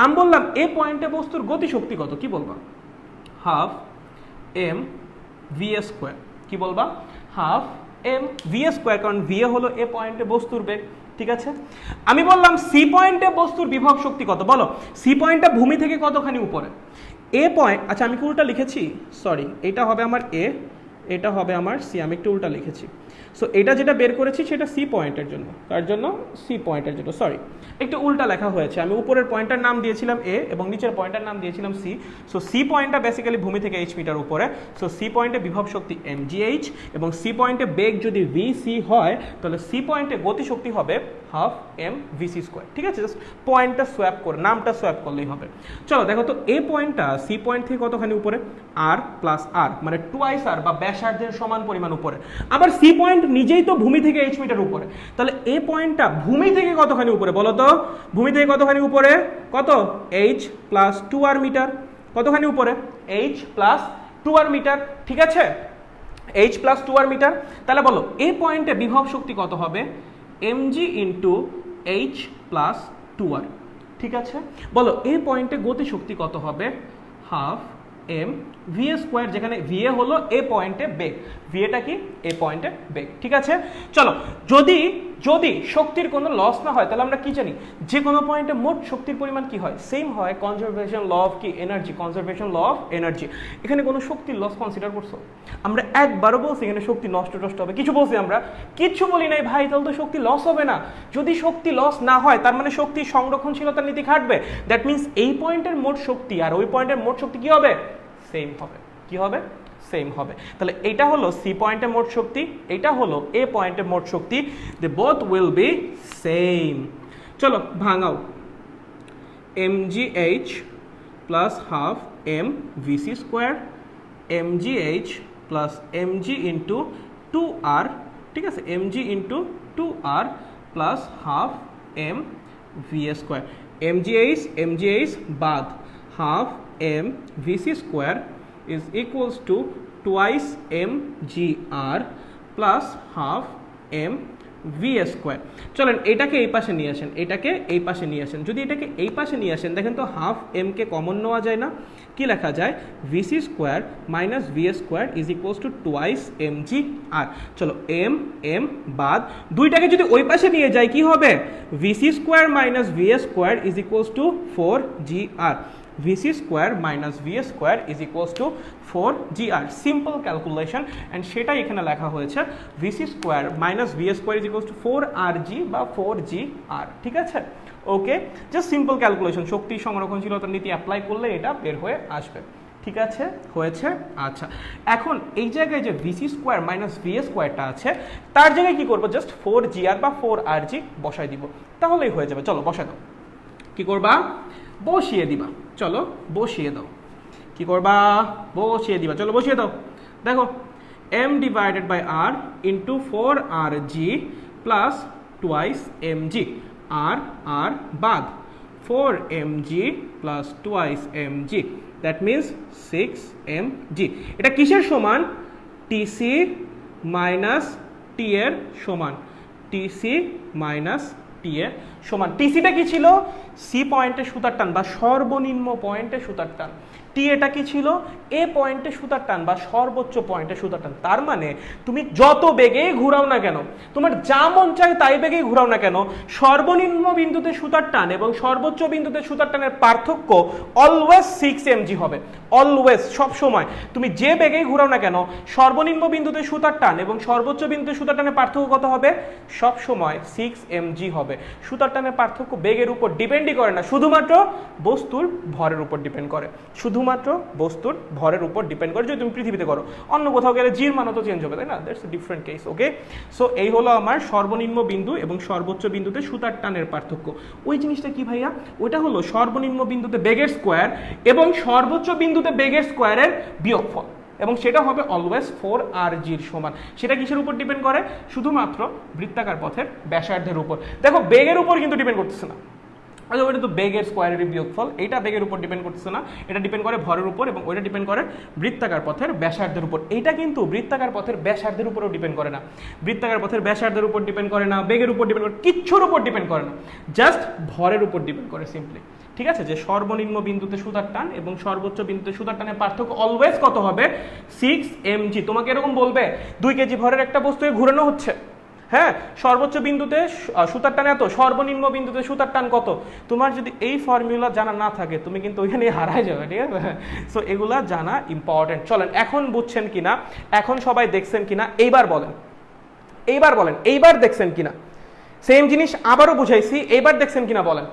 আমি বললাম এ পয়েন্টে বস্তুর গতি শক্তি কত? কি বলবা, হাফ এম ভি স্কোয়ার। কি বলবা, হাফ এম ভি স্কোয়ার, কারণ ভি হলো এ পয়েন্টে বস্তুর বেগ, ঠিক আছে? আমি বললাম সি পয়েন্টে বস্তুর বিভব শক্তি কত, বলো। সি পয়েন্টটা ভূমি থেকে কতখানি উপরে, এ পয়েন্ট, আচ্ছা আমি কি উল্টা লিখেছি, সরি, এটা হবে আমার এ, এটা হবে আমার সি, আমি একটু উল্টা লিখেছি। সো এটা যেটা বের করেছি সেটা সি পয়েন্টের জন্য, তার জন্য সি পয়েন্টের জন্য, সরি একটু উল্টা লেখা হয়েছে। আমি উপরের পয়েন্টটার নাম দিয়েছিলাম এ এবং নিচের পয়েন্টটার নাম দিয়েছিলাম সি। সো সি পয়েন্টটা বেসিক্যালি ভূমি থেকে এইচ মিটার উপরে। সো সি পয়েন্টে বিভব শক্তি এম জি এইচ এবং সি পয়েন্টে বেগ যদি ভি সি হয় তাহলে সি পয়েন্টে গতি শক্তি হবে half M V C square, ঠিক আছে? জাস্ট পয়েন্টটা সোয়াপ করে, নামটা সোয়াপ করলেই হবে। চলো দেখো তো এ পয়েন্টটা সি পয়েন্ট থেকে কতখানি উপরে, আর প্লাস আর, মানে টুয়াইস আর বা ব্যাসার্ধের সমান পরিমাণ উপরে। আবার সি পয়েন্ট নিজেই তো ভূমি থেকে এইচ মিটার উপরে, তাহলে এ পয়েন্টটা ভূমি থেকে কতখানি উপরে বলো তো? ভূমি থেকে কতখানি উপরে, কত, H plus two R metre. কতখানি উপরে, H plus two R metre, ঠিক আছে? H plus two R metre. তাহলে বলো এ পয়েন্টে বিভব শক্তি কত হবে, M G into H plus two R, ঠিক আছে? বলো এ পয়েন্টে গতি শক্তি কত হবে, হাফ এম ভি স্কোয়ার, যেখানে ভি এ হলো এ পয়েন্টে বেগ, ভি এটা কি, এ পয়েন্টে বেগ, ঠিক আছে? চলো যদি যদি শক্তির কোনো লস না হয় তাহলে আমরা কি জানি, যে কোনো পয়েন্টে মোট শক্তির পরিমাণ কি হয়, সেম হয়, কনজারভেশন ল অফ কি, energy, conservation law of energy. এখানে কোনো শক্তির লস কনসিডার করছো? আমরা একবারও বলছি এখানে শক্তি নষ্ট হবে, কিছু বলছি আমরা? কিচ্ছু বলি নাই ভাই, তাহলে তো শক্তি লস হবে না। যদি শক্তি লস না হয় তার মানে শক্তি সংরক্ষণশীলতার নীতি খাটবে। দ্যাট মিনস এই পয়েন্টের মোট শক্তি আর ওই পয়েন্টের মোট শক্তি কি হবে, সেম হবে। কি হবে, সেম হবে। তাহলে এটা হলো সি পয়েন্টের মোট শক্তি, এটা হলো এ পয়েন্টের মোট শক্তি, they both will be same. চলো ভাঙাও, M G H plus half M V C square, M G H plus M G into two R, ঠিক আছে? M G into two R plus half M V square, M G H বাদ half M V C square is equals to twice mgr plus half m v square. চলেন এটাকে এই পাশে নিয়ে আসেন, এটাকে এই পাশে নিয়ে আসেন। যদি এটাকে এই পাশে নিয়ে আসেন দেখেন তো হাফ এম কে কমন নেওয়া যায় না, কি লেখা যায়, V C square minus V square is equals to twice M G R. চলো এম এম বাদ, দুইটাকে যদি ওই পাশে নিয়ে যাই কি হবে, V C square minus V square is equals to four G R. VC square minus V square is equals to 4GR. Simple calculation and সেটাই এখানে লেখা হয়েছে, VC square minus V square is equals to 4RG বা 4GR, ঠিক আছে? ওকে, just simple calculation, শক্তি সংরক্ষণশীলতার নীতি apply করলে এটা বের হয়ে আসবে। ঠিক আছে, হয়েছে। আচ্ছা, এখন এই জায়গায় যে ভিসি স্কোয়ার মাইনাস ভিএ স্কোয়ারটা আছে তার জায়গায় কি করবো, জাস্ট 4GR বা 4RG বসাই দিব, তাহলেই হয়ে যাবে। চলো বসাই দাও। কি করবা, বসিয়ে দিবা। চলো বসিয়ে দাও। কি করবা, বসিয়ে দিবা। চলো বসিয়ে দাও। দেখো m divided by r into 4RG plus twice mg, r বাদ 4mg plus twice mg, that means 6mg। এটা কিসের সমান, টিসি মাইনাস টি এর সমান, টিসি মাইনাস টি এর সমান। টিসিটা কি ছিল, সি পয়েন্টে সুতার টান বা সর্বনিম্ন পয়েন্টে সুতার টান। টি এটা কি ছিল, এ পয়েন্টে সুতার টান বা সর্বোচ্চ পয়েন্টে সুতার টান। তার মানে তুমি যত বেগেই ঘুরাও না কেন, তোমার যা মন চায় তাই বেগেই ঘুরাও না কেন, সর্বনিম্ন বিন্দুতে সুতার টান এবং সর্বোচ্চ বিন্দুতে সুতার টানের পার্থক্য অলওয়েজ 6mg হবে। অলওয়েজ, সব সময় তুমি যে বেগেই ঘুরাও না কেন, সর্বনিম্ন বিন্দুতে সুতার টান এবং সর্বোচ্চ বিন্দুতে সুতার টানের পার্থক্য কত হবে, সব সময় 6mg হবে। সুতার টানের পার্থক্য বেগের উপর ডিপেন্ডই করে না, শুধুমাত্র বস্তুর ভরের উপর ডিপেন্ড করে, শুধুমাত্র বস্তুর ভরের উপর ডিপেন্ড করে। যদি তুমি পৃথিবীতে করো, অন্য কোথাও গেলে জির মানও তো চেঞ্জ হবে, তাই না? That's a different case. Okay, so এই হলো আমার সর্বনিম্ন বিন্দু এবং সর্বোচ্চ বিন্দুতে সুতার টানের পার্থক্য। ওই জিনিসটা কি ভাইয়া, ওইটা হলো সর্বনিম্ন বিন্দুতে বেগের স্কোয়ার এবং সর্বোচ্চ বিন্দুতে বেগের স্কোয়ারের বিয়োগফল, এবং সেটা হবে অলওয়েজ 4RGর সমান। সেটা কিসের উপর ডিপেন্ড করে, শুধুমাত্র বৃত্তাকার পথের ব্যাসার্ধের উপর। দেখো বেগের উপর কিন্তু ডিপেন্ড করতেছে না, আচ্ছা ওইটা তো বেগের স্কোয়ারের বিয়োগফল, এটা বেগের উপর ডিপেন্ড করতেছে না, এটা ডিপেন্ড করে ভরের উপর এবং ওইটা ডিপেন্ড করে বৃত্তাকার পথের ব্যাসার্ধের উপর। এইটা কিন্তু বৃত্তাকার পথের ব্যাসার্ধের উপরও ডিপেন্ড করে না, বৃত্তাকার পথের ব্যাসার্ধের উপর ডিপেন্ড করে না, বেগের উপর ডিপেন্ড করে, কিচ্ছুর উপর ডিপেন্ড করে না, জাস্ট ভরের উপর ডিপেন্ড করে সিম্পলি। ঠিক আছে, যে সর্বনিম্ন বিন্দুতে সুতার টান এবং সর্বোচ্চ বিন্দুতে সুতার টানের পার্থক্য অলওয়েজ কত হবে, 6mg। তোমাকে এরকম বলবে 2 কেজি ভরের একটা বস্তুকে ঘুরানো হচ্ছে, হ্যাঁ, সর্বোচ্চ বিন্দুতে সুতার টান এত, সর্বনিম্ন বিন্দুতে সুতার টান কত। তোমার যদি এই ফর্মুলা জানা না থাকে তুমি কিন্তু ওইখানে হারাই যাবে, ঠিক আছে? সো এগুলা জানা ইম্পর্টেন্ট। চলেন, এখন বুঝছেন কিনা, এখন সবাই দেখছেন কিনা, এইবার বলেন, এইবার বলেন, এইবার দেখছেন কিনা। সেম জিনিস আবারও বুঝাইছি, এইবার দেখছেন কিনা বলেন।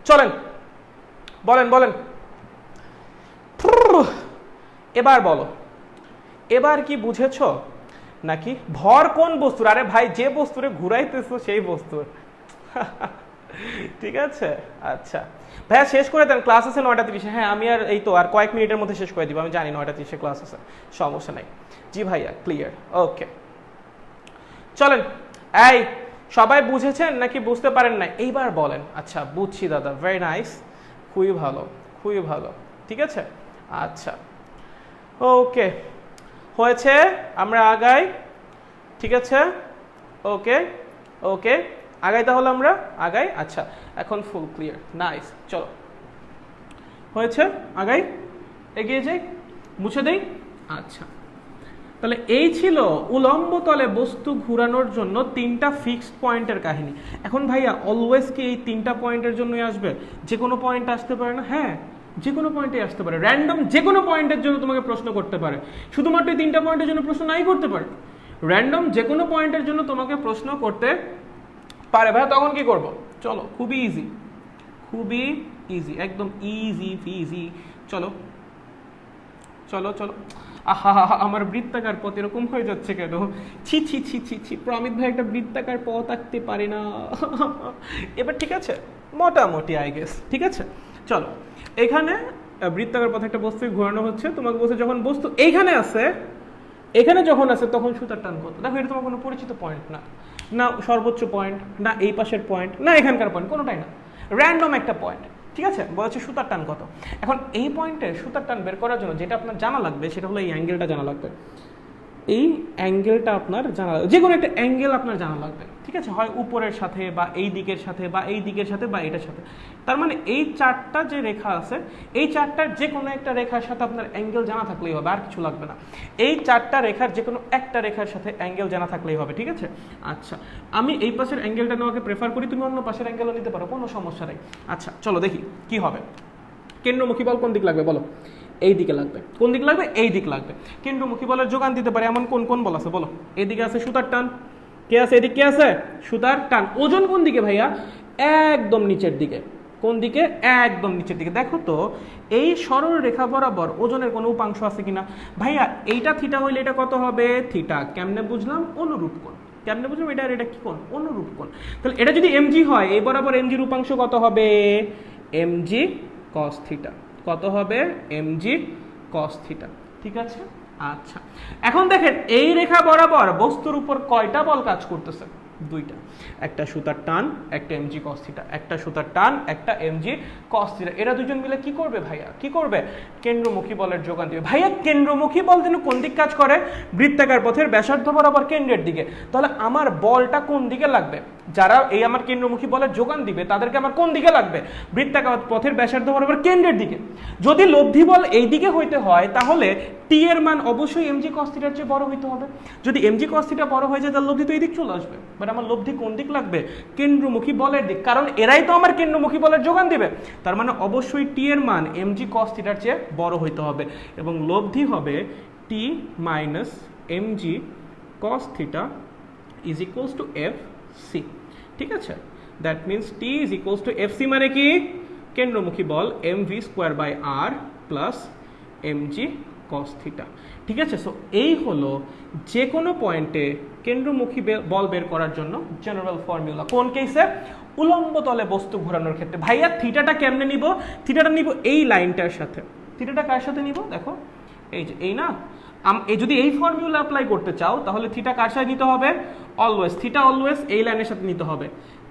চলেন বলেন বলেন, এবার বলো, এবার কি বুঝেছো নাকি? ভর কোন বস্তুর, আরে ভাই যে বস্তুরে ঘুরাইতেছো সেই বস্তুর। ঠিক আছে, আচ্ছা ভাইয়া শেষ করে দেন, ক্লাস আছে 9:30। হ্যাঁ আমি আর এই তো আর কয়েক মিনিটের মধ্যে শেষ করে দিব, আমি জানি 9:30 ক্লাস আছে, সমস্যা নাই। জি ভাইয়া ক্লিয়ার, ওকে। চলেন, এই সবাই বুঝেছেন নাকি বুঝতে পারেন না, এইবার বলেন। আচ্ছা বুঝছি দাদা, ভেরি নাইস, খুবই ভালো, খুবই ভালো। ঠিক আছে, আচ্ছা ওকে, হয়েছে, আমরা আগাই। ঠিক আছে, ওকে ওকে, আগাই তাহলে আমরা আগাই। আচ্ছা এখন ফুল ক্লিয়ার, নাইস। চলো হয়েছে, আগাই, এগিয়ে যাই, মুছে দেই। আচ্ছা তাহলে এই ছিল উলম্ব তলে বস্তু ঘুরানোর জন্য 3টা ফিক্সড পয়েন্টের কাহিনী। এখন ভাইয়া অলওয়েজ কি এই 3টা পয়েন্টের জন্যই আসবে, যে কোনো পয়েন্ট আসতে পারে না? হ্যাঁ যে কোনো পয়েন্টে আসতে পারে, র্যান্ডম যে কোনো পয়েন্টের জন্য তোমাকে প্রশ্ন করতে পারে, শুধুমাত্র এই 3টা পয়েন্টের জন্য প্রশ্ন নাই করতে পারে, র্যান্ডম যে কোনো পয়েন্টের জন্য তোমাকে প্রশ্ন করতে পারে। ভাই তখন কি করব, চলো খুবই ইজি, খুবই ইজি, একদম ইজি ফিজি। চলো চলো চলো, আহা আমার বৃত্তাকার পথ এরকম হয়ে যাচ্ছে কেন? ছি ছি ছি ছি ছি, প্রমিত ভাই একটা বৃত্তাকার পথ আঁকতে পারে না। এবার ঠিক আছে, মোটামুটি আই গেস। ঠিক আছে, চলো এখানে বৃত্তাকার পথে একটা বস্তু ঘোরানো হচ্ছে, তোমাকে বলছে যখন বস্তু এইখানে আছে, এখানে যখন আছে তখন সুতার টান কত। দেখো এটা তোমার কোনো পরিচিত পয়েন্ট না, না সর্বোচ্চ পয়েন্ট, না এই পাশের পয়েন্ট, না এখানকার পয়েন্ট, কোনোটাই না, র্যান্ডম একটা পয়েন্ট। ঠিক আছে, বলছে সুতার টান কত। এখন এই পয়েন্টে সুতার টান বের করার জন্য যেটা আপনার জানা লাগবে সেটা হলো এই অ্যাঙ্গেলটা জানা লাগবে, এই অ্যাঙ্গেলটা আপনার জানা লাগবে, যে কোনো একটা অ্যাঙ্গেল আপনার জানা লাগবে। ঠিক আছে, হয় উপরের সাথে বা এই দিকের সাথে বা এই দিকের সাথে বা এটার সাথে। তার মানে এই চারটা যে রেখা আছে, এই চারটার যে কোনো একটা রেখার সাথে আপনার অ্যাঙ্গেল জানা থাকলেই হবে, আর কিছু লাগবে না। এই চারটা রেখার যে কোনো একটা রেখার সাথে অ্যাঙ্গেল জানা থাকলেই হবে। ঠিক আছে, আচ্ছা আমি এই পাশের অ্যাঙ্গেলটা নেওয়াকে প্রেফার করি, তুমি অন্য পাশের অ্যাঙ্গেলও নিতে পারো, কোনো সমস্যা নেই। আচ্ছা চলো দেখি কি হবে। কেন্দ্রমুখী বল কোন দিক লাগবে বলো? এই দিকে লাগবে। কোন দিক লাগবে? এই দিক লাগবে। কেন্দ্রমুখী বলের যোগান দিতে পারে এমন কোন কোন বল আছে বলো? এদিকে আছে সুতার টান, কে আছে? এদিকে কে আছে? সুতার টান। ওজন কোন দিকে ভাইয়া? একদম নিচের দিকে। কোন দিকে? একদম নিচের দিকে। দেখো তো এই সরল রেখা বরাবর ওজনের কোনো উপাংশ আছে কিনা? ভাইয়া এইটা থিটা হইলে এটা কত হবে? থিটা। কেমনে বুঝলাম? অনুরূপ কোণ। কেমনে বুঝলাম? এটা আর এটা কি কোণ? অনুরূপ কোণ। তাহলে এটা যদি এমজি হয়, এই বরাবর এমজির উপাংশ কত হবে? MG cos theta. কত হবে? MG cos theta. ঠিক আছে? আচ্ছা, এখন দেখেন এই রেখা বরাবর বস্তুর উপর কয়টা বল কাজ করতেছে? দুইটা। একটা সুতার টান, একটা এমজি কস থিটা। একটা সুতার টান, একটা এমজি কস থিটা। এরা দুজন মিলে কি করবে ভাইয়া? কি করবে? কেন্দ্রমুখী বলের যোগান দিবে। ভাইয়া কেন্দ্রমুখী বল যেন কোন দিক কাজ করে? বৃত্তাকার পথের ব্যাসার্ধ বরাবর কেন্দ্রের দিকে। তাহলে আমার বলটা কোন দিকে লাগবে? যারা এই আমার কেন্দ্রমুখী বলের যোগান দিবে তাদেরকে আমার কোন দিকে লাগবে? বৃত্তাকার পথের ব্যাসার্ধ বরাবর কেন্দ্রের দিকে। যদি লব্ধি বল এই দিকে হইতে হয় তাহলে টি এর মান অবশ্যই এমজি কস থিটার চেয়ে বড় হইতে হবে। যদি এমজি কস থিটা বড় হয়ে যায় তাহলে লব্ধি তো এই দিক চলে আসবে। বাট আমার লব্ধি কোন দিক লাগবে? কেন্দ্রমুখী বলের দিক, কারণ এরাই তো আমার কেন্দ্রমুখী বলের যোগান দিবে। তার মানে অবশ্যই টি এর মান এমজি কস থিটার চেয়ে বড় হইতে হবে এবং লব্ধি হবে T minus M G cos theta is equals to F C. ঠিক আছে? That means T is equals to F C মানে কি? কেন্দ্রমুখী বল M V square by R plus M G cos theta. ঠিক আছে? সো এই হলো যে কোনো পয়েন্টে কেন্দ্রমুখী বল বের করার জন্য জেনারেল ফর্মুলা। কোন কেসে? উলম্ব তলে বস্তু ঘোরানোর ক্ষেত্রে। ভাইয়া থিটাটা কেমনে নিব? থিটাটা নিব এই লাইনটার সাথে। থিটাটা কার সাথে নিব? দেখো এই যে এই না, এই যদি এই ফর্মুলা অ্যাপ্লাই করতে চাও তাহলে থিটা কার সাথে নিতে হবে? অলওয়েজ থিটা অলওয়েজ এই লাইনের সাথে নিতে হবে।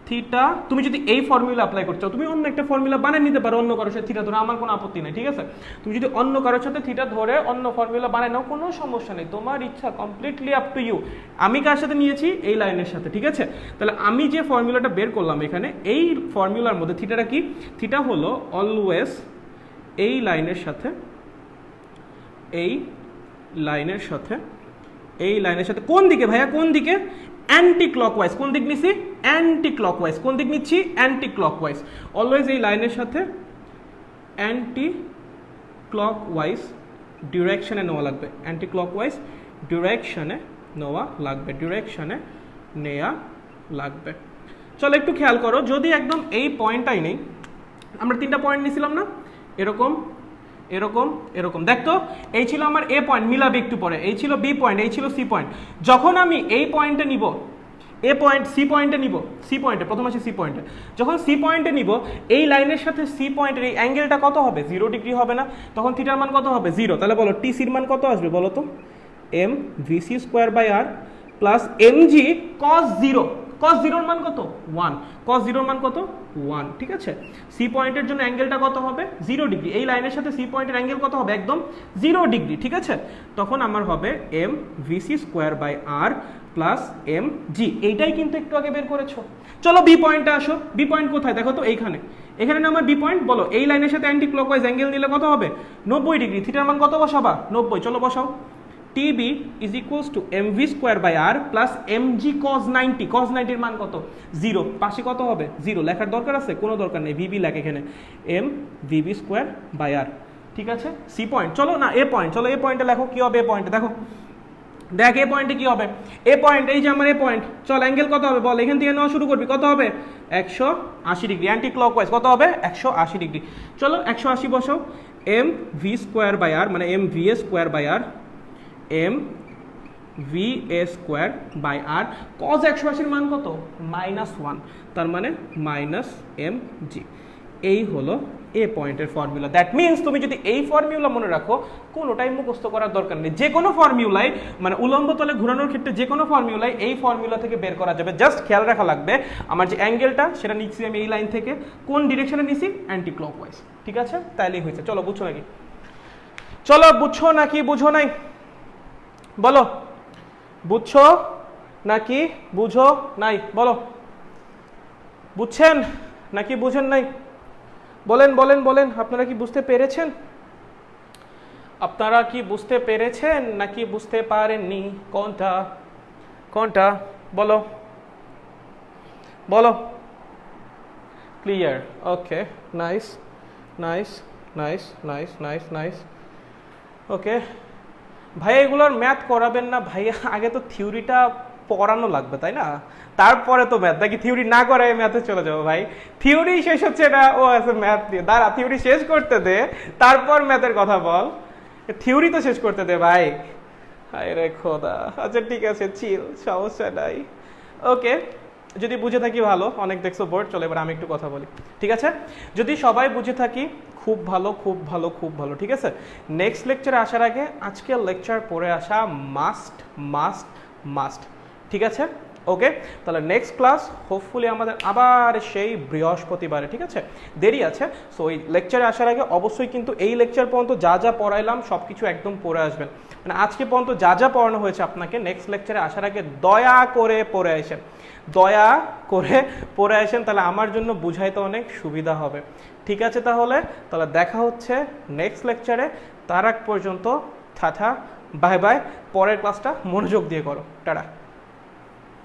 থিটা তুমি যদি এই ফর্মুলা অ্যাপ্লাই করতে চাও তুমি অন্য একটা ফর্মুলা বানিয়ে নিতে পারো অন্য কারোর সাথে থিটা ধরে, আমার কোনো আপত্তি নেই। ঠিক আছে? তুমি যদি অন্য কারোর সাথে থিটা ধরে অন্য ফর্মুলা বানায় নাও, কোনো সমস্যা নেই, তোমার ইচ্ছা, কমপ্লিটলি আপ টু ইউ। আমি কার সাথে নিয়েছি? এই লাইনের সাথে। ঠিক আছে? তাহলে আমি যে ফর্মুলাটা বের করলাম এখানে, এই ফর্মুলার মধ্যে থিটাটা কি? থিটা হলো অলওয়েজ এই লাইনের সাথে, এই লাইনের সাথে, এই লাইনের সাথে কোন দিকে ভাইয়া? কোন দিকে? Anti clockwise. কোন দিক নিচ্ছি? Anti clockwise. কোন দিক নিচ্ছি? Anti clockwise. অলওয়েজ এই লাইনের সাথে অ্যান্টি ক্লকওয়াইজ ডিরেকশনে নেওয়া লাগবে। অ্যান্টি ক্লকওয়াইজ ডিরেকশনে নেওয়া লাগবে, ডিরেকশনে নেওয়া লাগবে। চলো একটু খেয়াল করো, যদি একদম এই পয়েন্টটাই নেই, আমরা তিনটা পয়েন্ট নিয়েছিলাম না? এরকম, এরকম, এরকম। দেখতো এই ছিল আমার এ পয়েন্ট, মিলাবে একটু পরে। এই ছিল বি পয়েন্ট, এই ছিল সি পয়েন্ট। যখন আমি এই পয়েন্টে নিব, এ পয়েন্ট সি পয়েন্টে নিব, সি পয়েন্টে প্রথম আসি সি পয়েন্টে, যখন সি পয়েন্টে নিব এই লাইনের সাথে সি পয়েন্টের এই অ্যাঙ্গেলটা কত হবে? 0 ডিগ্রি হবে না? তখন থিটার মান কত হবে? 0। তাহলে বলো টি সির মান কত আসবে বলো তো? M VC square by R plus M G cos 0। Cos 0 মান কত? 1। কস 0 মান কত? 1। ঠিক আছে? সি পয়েন্টের জন্য অ্যাঙ্গেলটা কত হবে? 0 ডিগ্রি। এই লাইনের সাথে সি পয়েন্টের অ্যাঙ্গেল কত হবে? একদম 0 ডিগ্রি। ঠিক আছে? তখন আমার হবে M VC square by R plus M G. এইটাই কিন্তু একটু আগে বের করেছো। চলো বি পয়েন্টে আসো। বি পয়েন্ট কোথায়? দেখো তো এইখানে, এখানে না আমার বি পয়েন্ট। বলো এই লাইনের সাথে অ্যান্টি ক্লকওয়াইজ অ্যাঙ্গেল নিলে কত হবে? 90 ডিগ্রি। থিটার মান কত বসাবা? 90। চলো বসাও। TB is equals to mv square by r plus mg cos 90। cos 90 এর মান কত? 0। পাশে কত হবে? 0। লেখার দরকার আছে? কোনো দরকার নেই, vb লেখ এখানে, m vb square by r। ঠিক আছে? C point. চলো না এ পয়েন্ট, চলো এ পয়েন্টে লেখো কি হবে? এ পয়েন্টে দেখো, দেখ এ পয়েন্টে কি হবে? এ পয়েন্ট, এই যে আমার এ পয়েন্ট। চল অ্যাঙ্গেল কত হবে বল? এখান থেকে নেওয়া শুরু করবি। কত হবে? 180 ডিগ্রি। অ্যান্টি ক্লকওয়াইজ কত হবে? 180 ডিগ্রি। চলো 180 বসাও। M V square by R মানে M V A square by R M V A square by R cos 180 মান কত? -1। তার মানে মাইনাস এম জি। এই হলো এ পয়েন্টের ফর্মুলা। দ্যাট মিনস তুমি যদি এই ফর্মুলা মনে রাখো, কোনোটাই মুখস্থ করার দরকার নেই। যে কোনো ফর্মুলাই, মানে উলম্ব তলে ঘোরানোর ক্ষেত্রে যে কোনো ফর্মুলাই এই ফর্মুলা থেকে বের করা যাবে। জাস্ট খেয়াল রাখা লাগবে আমার যে অ্যাঙ্গেলটা সেটা নিচ্ছি আমি এই লাইন থেকে, কোন ডিরেকশনে নিছি? Anti clockwise. ঠিক আছে? তাইলেই হয়েছে। চলো বুঝছো নাকি? চলো বুঝছো নাকি বুঝো নাই? বলো বুঝছো নাকি বুঝো নাই? বলো বুঝছেন নাকি বুঝেন নাই? বলেন বলেন বলেন। আপনারা কি বুঝতে পেরেছেন? আপনারা কি বুঝতে পেরেছেন নাকি বুঝতে পারেননি? কোনটা কোনটা? বলো বলো। Clear? Okay, nice nice nice nice nice nice. Okay ভাইয়া, এগুলোর ম্যাথ করাবেন না ভাইয়া? আগে তো থিওরিটা পড়ানো লাগবে, তাই না? তারপরে তো ম্যাথ, নাকি থিওরি না করে ম্যাথে চলে যাবো ভাই? থিওরি শেষ হচ্ছে না, ও আছে ম্যাথ দিয়ে, দাঁড়া থিওরি শেষ করতে দে, তারপর ম্যাথের কথা বল। থিওরি তো শেষ করতে দে ভাই। হায় রে খোদা। আচ্ছা ঠিক আছে, চিল, সমস্যা নাই। ওকে, যদি বুঝে থাকি ভালো, অনেক দেখছো বোর্ড, চলো এবার আমি একটু কথা বলি, ঠিক আছে? যদি সবাই বুঝে থাকি খুব ভালো, খুব ভালো, খুব ভালো, ঠিক আছে? নেক্সট লেকচারে আসার আগে আজকের লেকচার পড়ে আসা মাস্ট মাস্ট মাস্ট, ঠিক আছে? ওকে, তাহলে নেক্সট ক্লাস হোপফুলি আমাদের আবার সেই বৃহস্পতিবারে, ঠিক আছে? দেরি আছে, সো ওই লেকচারে আসার আগে অবশ্যই কিন্তু এই লেকচার পর্যন্ত যা যা পড়াইলাম সব কিছু একদম পড়ে আসবেন। মানে আজকে পর্যন্ত যা যা পড়ানো হয়েছে আপনাকে, নেক্সট লেকচারে আসার আগে দয়া করে পড়ে আসেন, দয়া করে পড়ে আসেন, তাহলে আমার জন্য বুঝাইতে অনেক সুবিধা হবে, ঠিক আছে? তাহলে তাহলে দেখা হচ্ছে নেক্সট লেকচারে। তার আগ পর্যন্ত টাটা, বাই বাই। পরের ক্লাসটা মনোযোগ দিয়ে করো, টাটা।